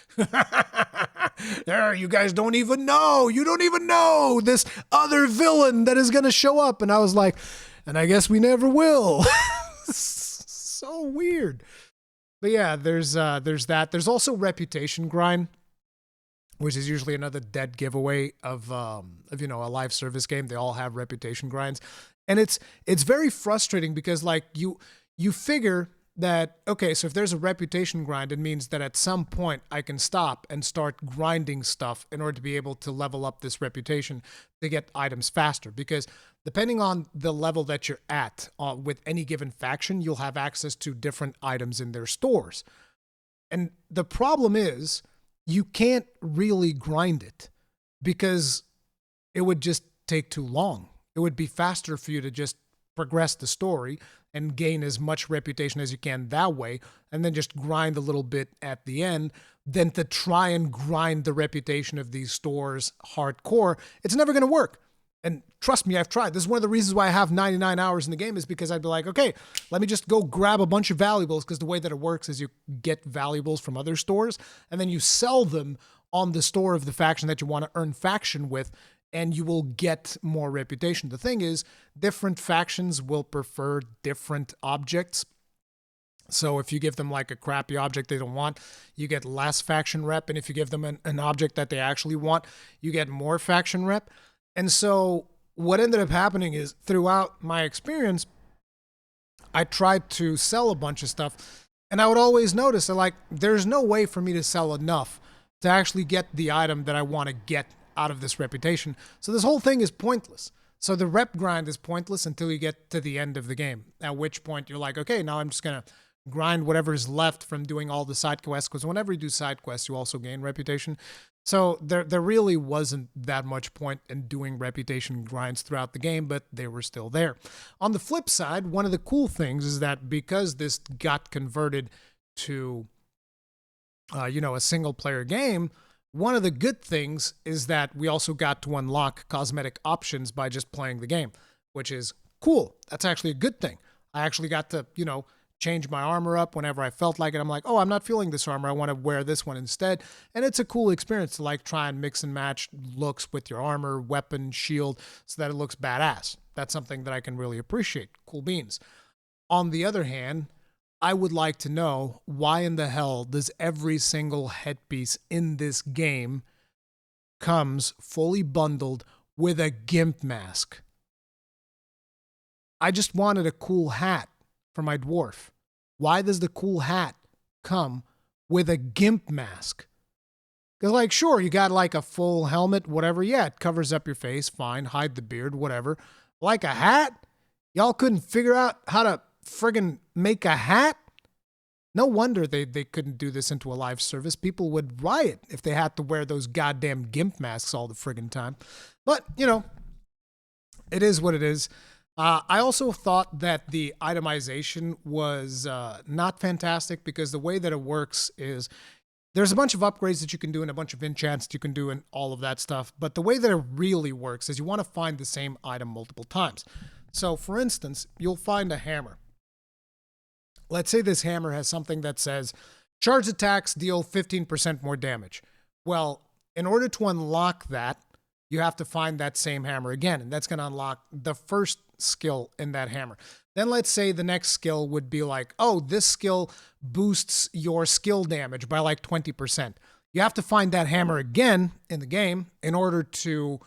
Speaker 1: there, you guys don't even know. You don't even know this other villain that is going to show up. And I was like, and I guess we never will. So weird. But yeah, there's that. There's also reputation grind, which is usually another dead giveaway of a live service game. They all have reputation grinds, and it's very frustrating because like you figure that, okay, so if there's a reputation grind, it means that at some point I can stop and start grinding stuff in order to be able to level up this reputation to get items faster. Because depending on the level that you're at with any given faction, you'll have access to different items in their stores. And the problem is you can't really grind it because it would just take too long. It would be faster for you to just progress the story and gain as much reputation as you can that way, and then just grind a little bit at the end, than to try and grind the reputation of these stores hardcore. It's never going to work. And trust me, I've tried. This is one of the reasons why I have 99 hours in the game, is because I'd be like, okay, let me just go grab a bunch of valuables, because the way that it works is you get valuables from other stores, and then you sell them on the store of the faction that you want to earn faction with, and you will get more reputation. The thing is, different factions will prefer different objects. So if you give them like a crappy object they don't want, you get less faction rep. And if you give them an object that they actually want, you get more faction rep. And so what ended up happening is, throughout my experience, I tried to sell a bunch of stuff, and I would always notice that like there's no way for me to sell enough to actually get the item that I want to get out of this reputation. So this whole thing is pointless. So the rep grind is pointless until you get to the end of the game, at which point you're like, okay, now I'm just going to grind whatever is left from doing all the side quests, because whenever you do side quests, you also gain reputation. So there really wasn't that much point in doing reputation grinds throughout the game, but they were still there. On the flip side, one of the cool things is that because this got converted to a single player game, one of the good things is that we also got to unlock cosmetic options by just playing the game, which is cool. That's actually a good thing. I actually got to, change my armor up whenever I felt like it. I'm like, oh, I'm not feeling this armor. I want to wear this one instead. And it's a cool experience to like try and mix and match looks with your armor, weapon, shield, so that it looks badass. That's something that I can really appreciate. Cool beans. On the other hand, I would like to know, why in the hell does every single headpiece in this game comes fully bundled with a gimp mask? I just wanted a cool hat for my dwarf. Why does the cool hat come with a gimp mask? Because, like, sure, you got like a full helmet, whatever. Yeah, it covers up your face, fine. Hide the beard, whatever. Like a hat? Y'all couldn't figure out how to friggin' make a hat? No wonder they couldn't do this into a live service. People would riot if they had to wear those goddamn GIMP masks all the friggin' time. But, you know, it is what it is. I also thought that the itemization was not fantastic because the way that it works is there's a bunch of upgrades that you can do and a bunch of enchants you can do and all of that stuff. But the way that it really works is you want to find the same item multiple times. So, for instance, you'll find a hammer. Let's say this hammer has something that says, charged attacks deal 15% more damage. Well, in order to unlock that, you have to find that same hammer again, and that's going to unlock the first skill in that hammer. Then let's say the next skill would be like, oh, this skill boosts your skill damage by like 20%. You have to find that hammer again in the game in order to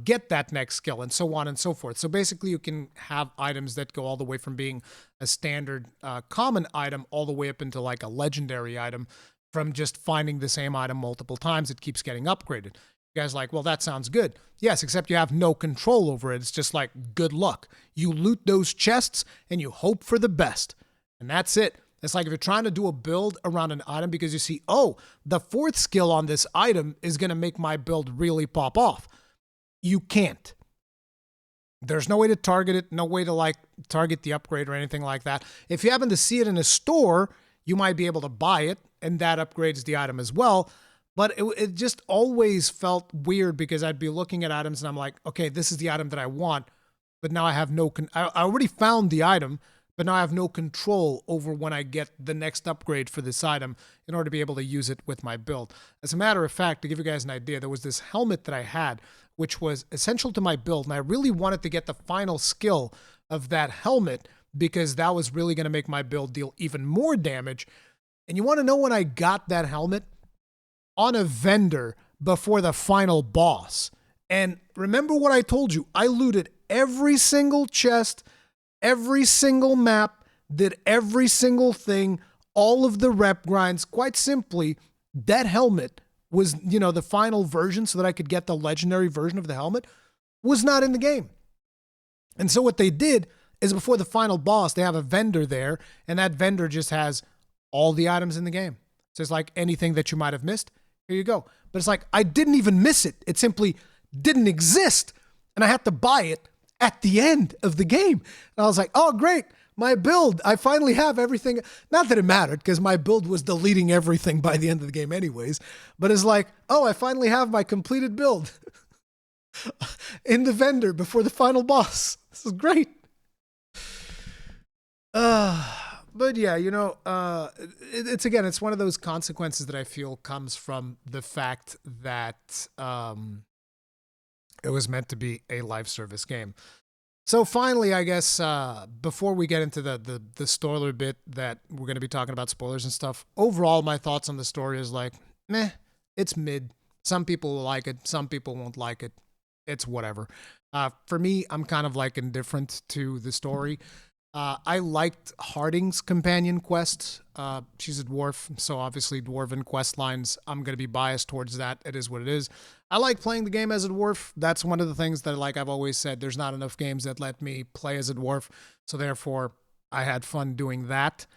Speaker 1: get that next skill, and so on and so forth. So basically you can have items that go all the way from being a standard common item all the way up into like a legendary item from just finding the same item multiple times. It keeps getting upgraded. You guys are like, well, that sounds good. Yes, except you have no control over it. It's just like, good luck. You loot those chests and you hope for the best. And that's it. It's like if you're trying to do a build around an item because you see, oh, the fourth skill on this item is going to make my build really pop off. You can't. There's no way to target it, no way to like target the upgrade or anything like that. If you happen to see it in a store, you might be able to buy it, and that upgrades the item as well. But it just always felt weird because I'd be looking at items and I'm like, okay, this is the item that I want, but now I have no, I already found the item, but now I have no control over when I get the next upgrade for this item in order to be able to use it with my build. As a matter of fact, to give you guys an idea, there was this helmet that I had, which was essential to my build, and I really wanted to get the final skill of that helmet because that was really going to make my build deal even more damage. And you want to know when I got that helmet? On a vendor before the final boss. And remember what I told you, I looted every single chest, every single map, did every single thing, all of the rep grinds. Quite simply, that helmet was, you know, the final version so that I could get the legendary version of the helmet was not in the game. And so what they did is before the final boss, they have a vendor there, and that vendor just has all the items in the game. So it's like anything that you might have missed, here you go. But it's like, I didn't even miss it. It simply didn't exist. And I had to buy it at the end of the game. And I was like, oh, great. My build, I finally have everything. Not that it mattered because my build was deleting everything by the end of the game anyways. But it's like, oh, I finally have my completed build in the vendor before the final boss. This is great. But yeah, you know, it's again, it's one of those consequences that I feel comes from the fact that it was meant to be a live service game. So finally, I guess, before we get into the spoiler bit that we're going to be talking about spoilers and stuff, overall, my thoughts on the story is like, meh, it's mid. Some people will like it. Some people won't like it. It's whatever. For me, I'm kind of like indifferent to the story. I liked Harding's companion quest. She's a dwarf, so obviously dwarven quest lines, I'm going to be biased towards that. It is what it is. I like playing the game as a dwarf. That's one of the things that, like I've always said, there's not enough games that let me play as a dwarf, so therefore I had fun doing that.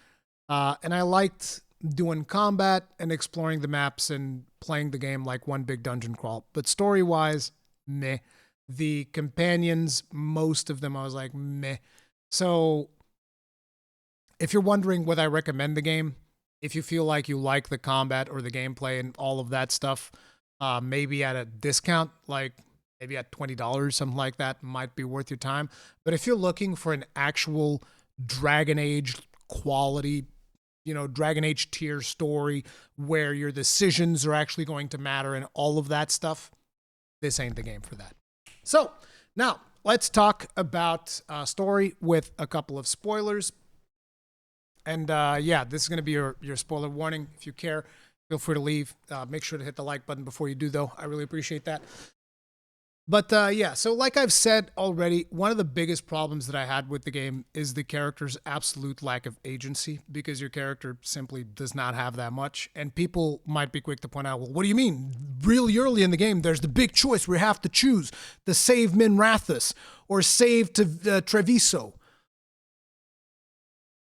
Speaker 1: And I liked doing combat and exploring the maps and playing the game like one big dungeon crawl. But story-wise, meh. The companions, most of them, I was like, meh. So, if you're wondering whether I recommend the game, if you feel like you like the combat or the gameplay and all of that stuff, maybe at a discount, like maybe at $20, something like that, might be worth your time. But if you're looking for an actual Dragon Age quality, you know, Dragon Age tier story where your decisions are actually going to matter and all of that stuff, this ain't the game for that. So, now, let's talk about story with a couple of spoilers. And yeah, this is going to be your spoiler warning. If you care, feel free to leave. Make sure to hit the like button before you do, though. I really appreciate that. But yeah, so like I've said already, one of the biggest problems that I had with the game is the character's absolute lack of agency, because your character simply does not have that much. And people might be quick to point out, well, what do you mean? Really early in the game, there's the big choice we have to choose to save Minrathous or save to Treviso.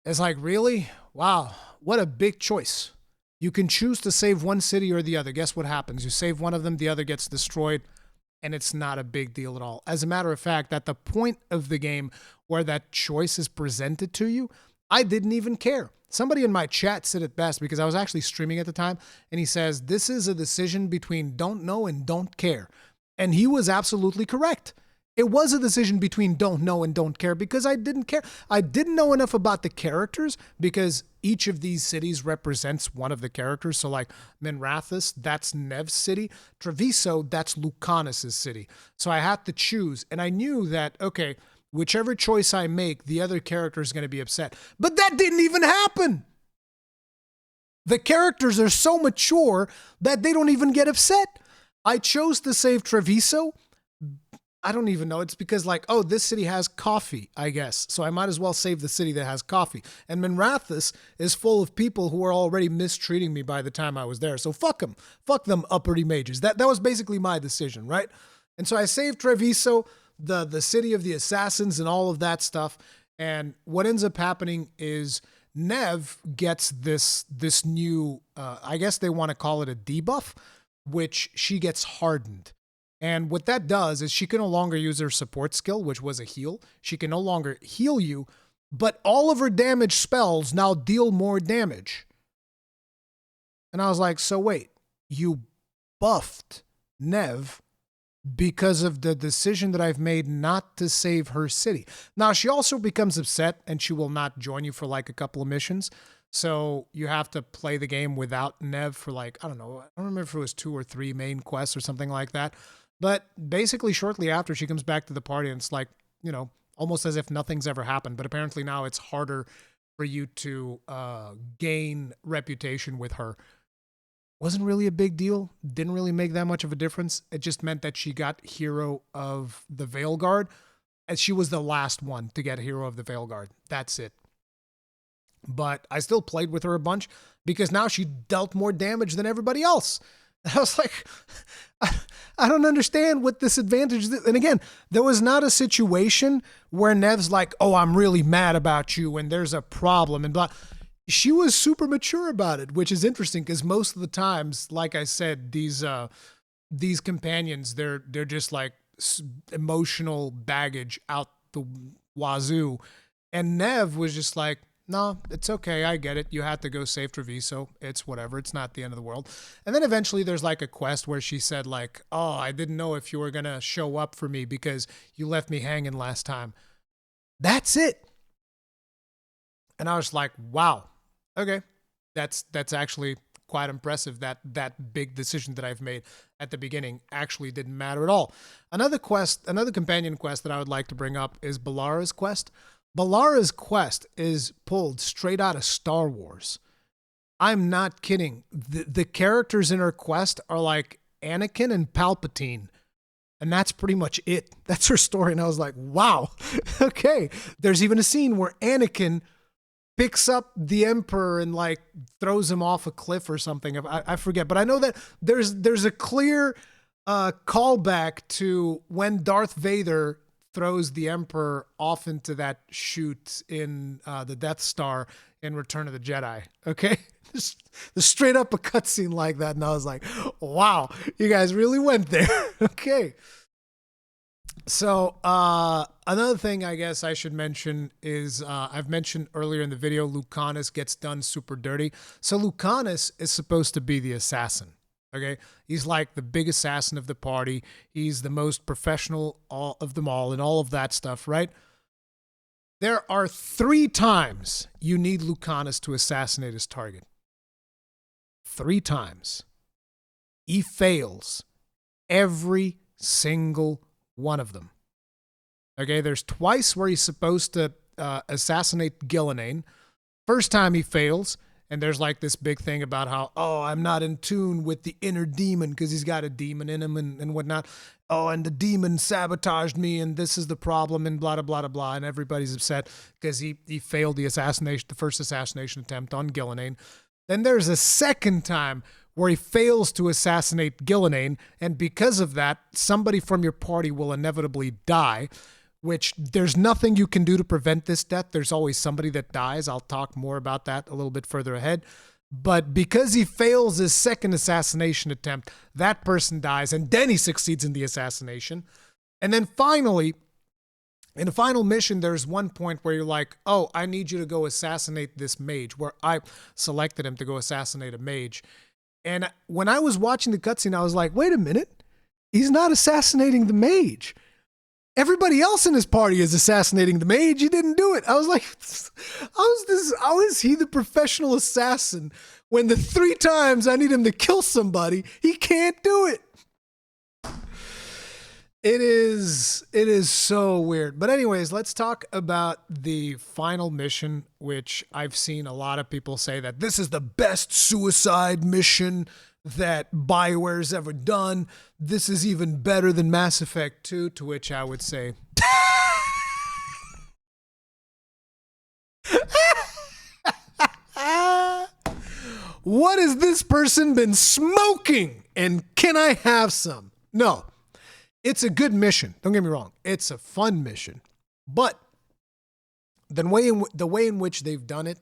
Speaker 1: It's like, really? Wow, what a big choice. You can choose to save one city or the other. Guess what happens? You save one of them, the other gets destroyed, and it's not a big deal at all. As a matter of fact, at the point of the game where that choice is presented to you, I didn't even care. Somebody in my chat said it best, because I was actually streaming at the time, and he says, this is a decision between don't know and don't care. And he was absolutely correct. It was a decision between don't know and don't care, because I didn't care. I didn't know enough about the characters, because each of these cities represents one of the characters. So like Minrathous, that's Nev's city. Treviso, that's Lucanus' city. So I had to choose. And I knew that, okay, whichever choice I make, the other character is going to be upset. But that didn't even happen. The characters are so mature that they don't even get upset. I chose to save Treviso. I don't even know. It's because like, oh, this city has coffee, I guess. So I might as well save the city that has coffee. And Minrathous is full of people who are already mistreating me by the time I was there. So fuck them. Fuck them uppity mages. That was basically my decision, right? And so I saved Treviso, the city of the assassins and all of that stuff. And what ends up happening is Nev gets this new, I guess they want to call it a debuff, which she gets hardened. And what that does is she can no longer use her support skill, which was a heal. She can no longer heal you, but all of her damage spells now deal more damage. And I was like, so wait, you buffed Nev because of the decision that I've made not to save her city. Now, she also becomes upset and she will not join you for like a couple of missions. So you have to play the game without Nev for like, I don't know, I don't remember if it was 2 or 3 main quests or something like that. But basically, shortly after, she comes back to the party, and it's like, you know, almost as if nothing's ever happened. But apparently now it's harder for you to gain reputation with her. Wasn't really a big deal. Didn't really make that much of a difference. It just meant that she got Hero of the Veilguard, as she was the last one to get Hero of the Veilguard. That's it. But I still played with her a bunch, because now she dealt more damage than everybody else. I was like, I don't understand what this advantage is. And again, there was not a situation where Nev's like, oh, I'm really mad about you and there's a problem and blah. She was super mature about it, which is interesting, because most of the times, like I said, these companions, they're just like emotional baggage out the wazoo. And Nev was just like, no, it's okay. I get it. You had to go save Treviso. It's whatever. It's not the end of the world. And then eventually there's like a quest where she said like, oh, I didn't know if you were going to show up for me because you left me hanging last time. That's it. And I was like, wow, okay. That's actually quite impressive that big decision that I've made at the beginning actually didn't matter at all. Another companion quest that I would like to bring up is Balara's quest. Balara's quest is pulled straight out of Star Wars. I'm not kidding. The characters in her quest are like Anakin and Palpatine. And that's pretty much it. That's her story. And I was like, wow, okay. There's even a scene where Anakin picks up the Emperor and like throws him off a cliff or something. I forget. But I know that there's a clear callback to when Darth Vader throws the Emperor off into that chute in the Death Star in Return of the Jedi. Okay? Just straight up a cutscene like that. And I was like, wow, you guys really went there. Okay. So another thing I guess I should mention is I've mentioned earlier in the video, Lucanus gets done super dirty. So Lucanus is supposed to be the assassin. Okay, he's like the big assassin of the party. He's the most professional of them all and all of that stuff, right? There are 3 times you need Lucanus to assassinate his target. 3 times. He fails every single one of them. Okay, there's twice where he's supposed to assassinate Gillenane. First time he fails, And there's like this big thing about how, oh, I'm not in tune with the inner demon because he's got a demon in him and whatnot. Oh, and the demon sabotaged me and this is the problem and blah, blah, blah, blah. And everybody's upset because he failed the first assassination attempt on Gillenane. Then there's a second time where he fails to assassinate Gillenane. And because of that, somebody from your party will inevitably die, which there's nothing you can do to prevent this death. There's always somebody that dies. I'll talk more about that a little bit further ahead. But because he fails his second assassination attempt, that person dies, and then he succeeds in the assassination. And then finally, in the final mission, there's one point where you're like, oh, I need you to go assassinate this mage, where I selected him to go assassinate a mage. And when I was watching the cutscene, I was like, wait a minute. He's not assassinating the mage. Everybody else in his party is assassinating the mage. He didn't do it. I was like, how is he the professional assassin when the 3 times I need him to kill somebody, he can't do it? It is so weird. But anyways, let's talk about the final mission, which I've seen a lot of people say that this is the best suicide mission that BioWare's ever done. This is even better than Mass Effect 2, to which I would say, what has this person been smoking? And can I have some? No, it's a good mission. Don't get me wrong. It's a fun mission. But the way in which they've done it,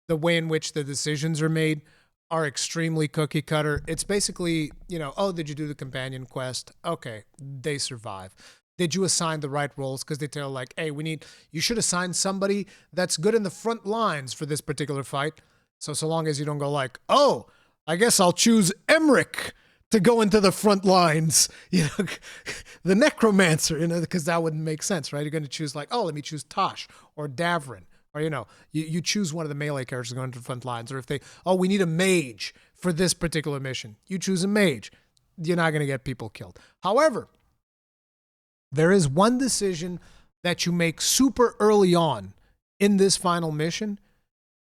Speaker 1: the way in which the decisions are made, are extremely cookie cutter. It's basically, oh, did you do the companion quest? Okay, they survive. Did you assign the right roles? Because they tell like, hey, you should assign somebody that's good in the front lines for this particular fight. So long as you don't go like, oh, I guess I'll choose Emmerich to go into the front lines, the necromancer, because that wouldn't make sense, right? You're going to choose like, oh, let me choose Tosh or Davrin. Or, you choose one of the melee characters going to the front lines. Or if we need a mage for this particular mission. You choose a mage. You're not going to get people killed. However, there is one decision that you make super early on in this final mission.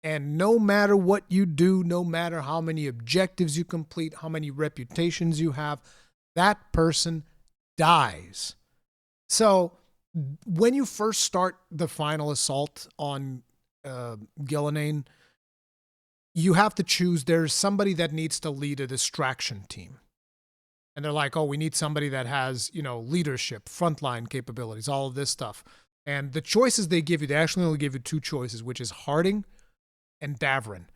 Speaker 1: And no matter what you do, no matter how many objectives you complete, how many reputations you have, that person dies. So when you first start the final assault on Gillenane, you have to choose. There's somebody that needs to lead a distraction team. And they're like, oh, we need somebody that has, leadership, frontline capabilities, all of this stuff. And the choices they give you, they actually only give you 2 choices, which is Harding and Davrin.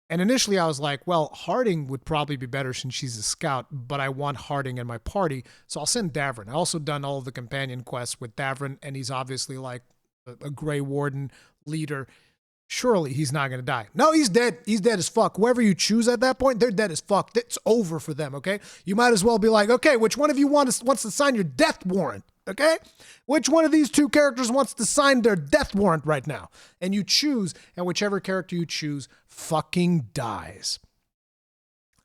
Speaker 1: And initially I was like, well, Harding would probably be better since she's a scout, but I want Harding in my party, so I'll send Davrin. I also done all of the companion quests with Davrin, and he's obviously like a Grey Warden leader. Surely he's not going to die. No, he's dead. He's dead as fuck. Whoever you choose at that point, they're dead as fuck. It's over for them, okay? You might as well be like, okay, which one of you wants to sign your death warrant, okay? Which one of these 2 characters wants to sign their death warrant right now? And you choose, and whichever character you choose fucking dies.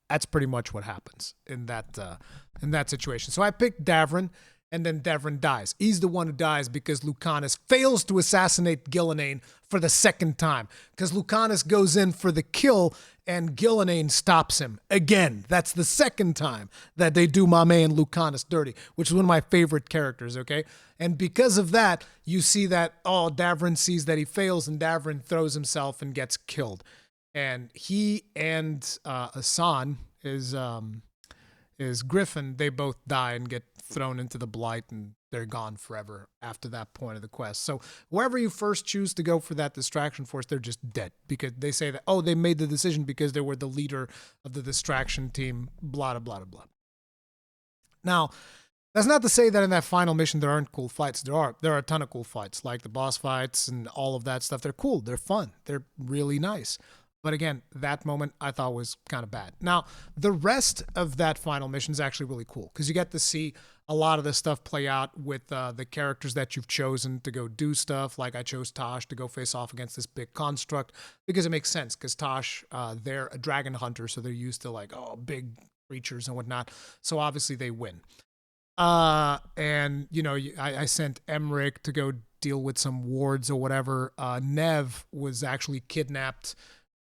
Speaker 1: That's pretty much what happens in that situation. So I picked Davrin, and then Davrin dies. He's the one who dies because Lucanus fails to assassinate Gillenane for the second time. Because Lucanus goes in for the kill, and Gillenane stops him. Again, that's the second time that they do my man Lucanus dirty, which is one of my favorite characters, okay? And because of that, you see that, oh, Davrin sees that he fails, and Davrin throws himself and gets killed. And he and Hassan, is Griffin, they both die and get thrown into the Blight, and they're gone forever after that point of the quest. So whoever you first choose to go for that distraction force, they're just dead, because they say that, oh, they made the decision because they were the leader of the distraction team, blah, blah, blah, blah. Now, that's not to say that in that final mission there aren't cool fights. There are a ton of cool fights, like the boss fights and all of that stuff. They're cool. They're fun. They're really nice. But again, that moment I thought was kind of bad. Now, the rest of that final mission is actually really cool, because you get to see a lot of this stuff play out with the characters that you've chosen to go do stuff. Like I chose Tosh to go face off against this big construct, because it makes sense, because Tosh, they're a dragon hunter, so they're used to like, oh, big creatures and whatnot. So obviously they win. And, I sent Emmerich to go deal with some wards or whatever. Nev was actually kidnapped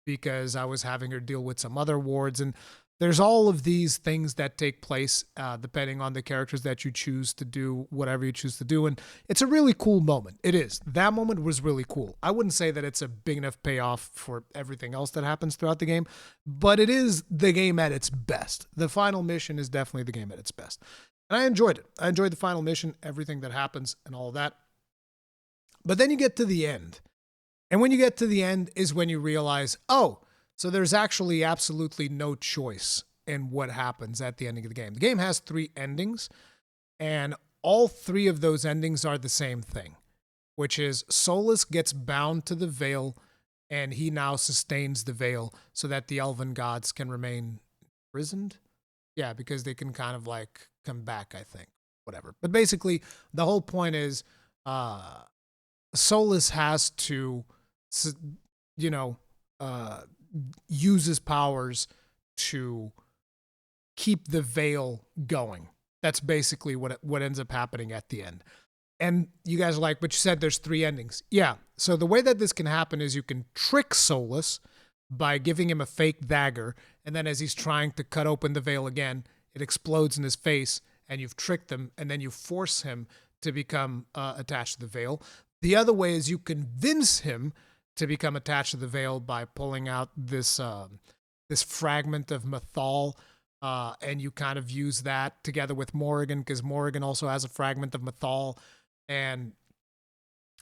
Speaker 1: because I was having her deal with some other wards. And there's all of these things that take place depending on the characters that you choose to do, whatever you choose to do. And it's a really cool moment. It is. That moment was really cool. I wouldn't say that it's a big enough payoff for everything else that happens throughout the game, but it is the game at its best. The final mission is definitely the game at its best. And I enjoyed it. I enjoyed the final mission, everything that happens and all of that. But then you get to the end. And when you get to the end is when you realize, oh, so there's actually absolutely no choice in what happens at the ending of the game. The game has 3 endings, and all 3 of those endings are the same thing, which is Solus gets bound to the veil, and he now sustains the veil so that the elven gods can remain imprisoned. Yeah, because they can kind of like come back, I think. Whatever. But basically, the whole point is Solus has to, use his powers to keep the veil going. That's basically what ends up happening at the end. And you guys are like, but you said there's 3 endings. Yeah. So the way that this can happen is you can trick Solus by giving him a fake dagger, and then as he's trying to cut open the veil again, it explodes in his face, and you've tricked him, and then you force him to become attached to the veil. The other way is you convince him to become attached to the veil by pulling out this fragment of Mythal, and you kind of use that together with Morrigan, because Morrigan also has a fragment of Mythal, and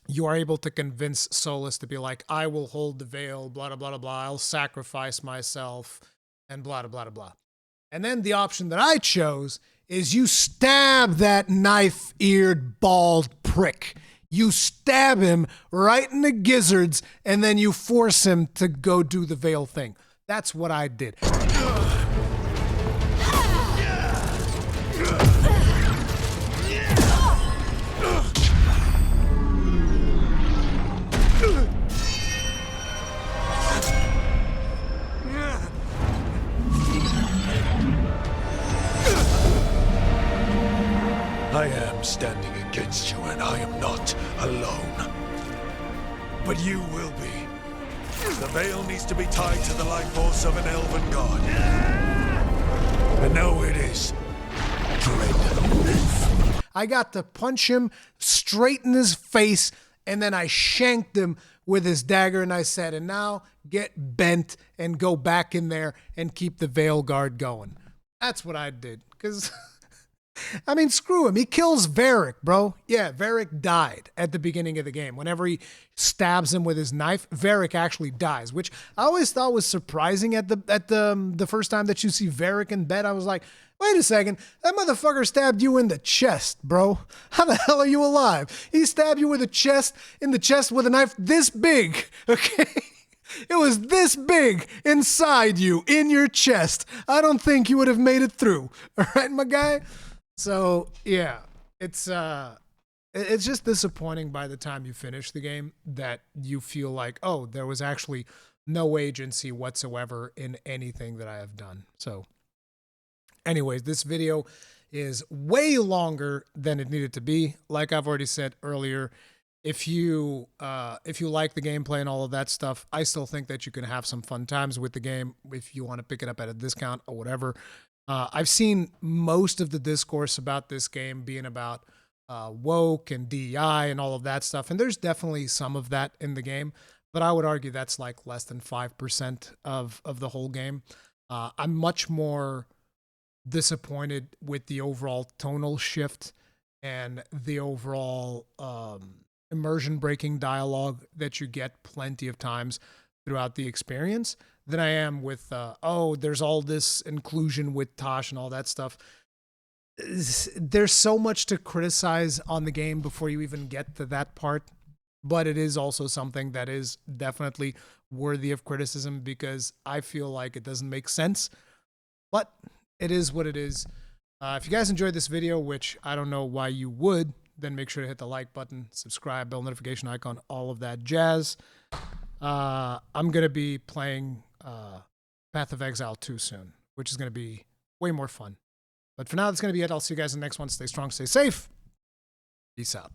Speaker 1: you are able to convince Solus to be like, I will hold the veil, blah, blah, blah, blah, I'll sacrifice myself, and blah, blah, blah, blah. And then the option that I chose is you stab that knife-eared, bald prick. You stab him right in the gizzards, and then you force him to go do the veil thing. That's what I did.
Speaker 2: I am standing against you, and I am not alone. But you will be. The veil needs to be tied to the life force of an elven god. And now it is. Dread.
Speaker 1: I got to punch him straight in his face, and then I shanked him with his dagger, and I said, and now get bent and go back in there and keep the Veilguard going. That's what I did, because... I mean, screw him. He kills Varric, bro. Yeah, Varric died at the beginning of the game. Whenever he stabs him with his knife, Varric actually dies, which I always thought was surprising at the first time that you see Varric in bed. I was like, wait a second, that motherfucker stabbed you in the chest, bro. How the hell are you alive? He stabbed you with in the chest with a knife this big, okay? It was this big inside you, in your chest. I don't think you would have made it through. All right, my guy? So yeah, it's just disappointing by the time you finish the game that you feel like, oh, there was actually no agency whatsoever in anything that I have done. So anyways, this video is way longer than it needed to be. Like I've already said earlier, if you like the gameplay and all of that stuff, I still think that you can have some fun times with the game if you want to pick it up at a discount or whatever. I've seen most of the discourse about this game being about woke and DEI and all of that stuff, and there's definitely some of that in the game, but I would argue that's like less than 5% of the whole game. I'm much more disappointed with the overall tonal shift and the overall immersion-breaking dialogue that you get plenty of times throughout the experience than I am with, oh, there's all this inclusion with Tosh and all that stuff. There's so much to criticize on the game before you even get to that part, but it is also something that is definitely worthy of criticism because I feel like it doesn't make sense, but it is what it is. If you guys enjoyed this video, which I don't know why you would, then make sure to hit the like button, subscribe, bell notification icon, all of that jazz. I'm going to be playing Path of Exile 2 soon, which is going to be way more fun. But for now, that's going to be it. I'll see you guys in the next one. Stay strong, stay safe. Peace out.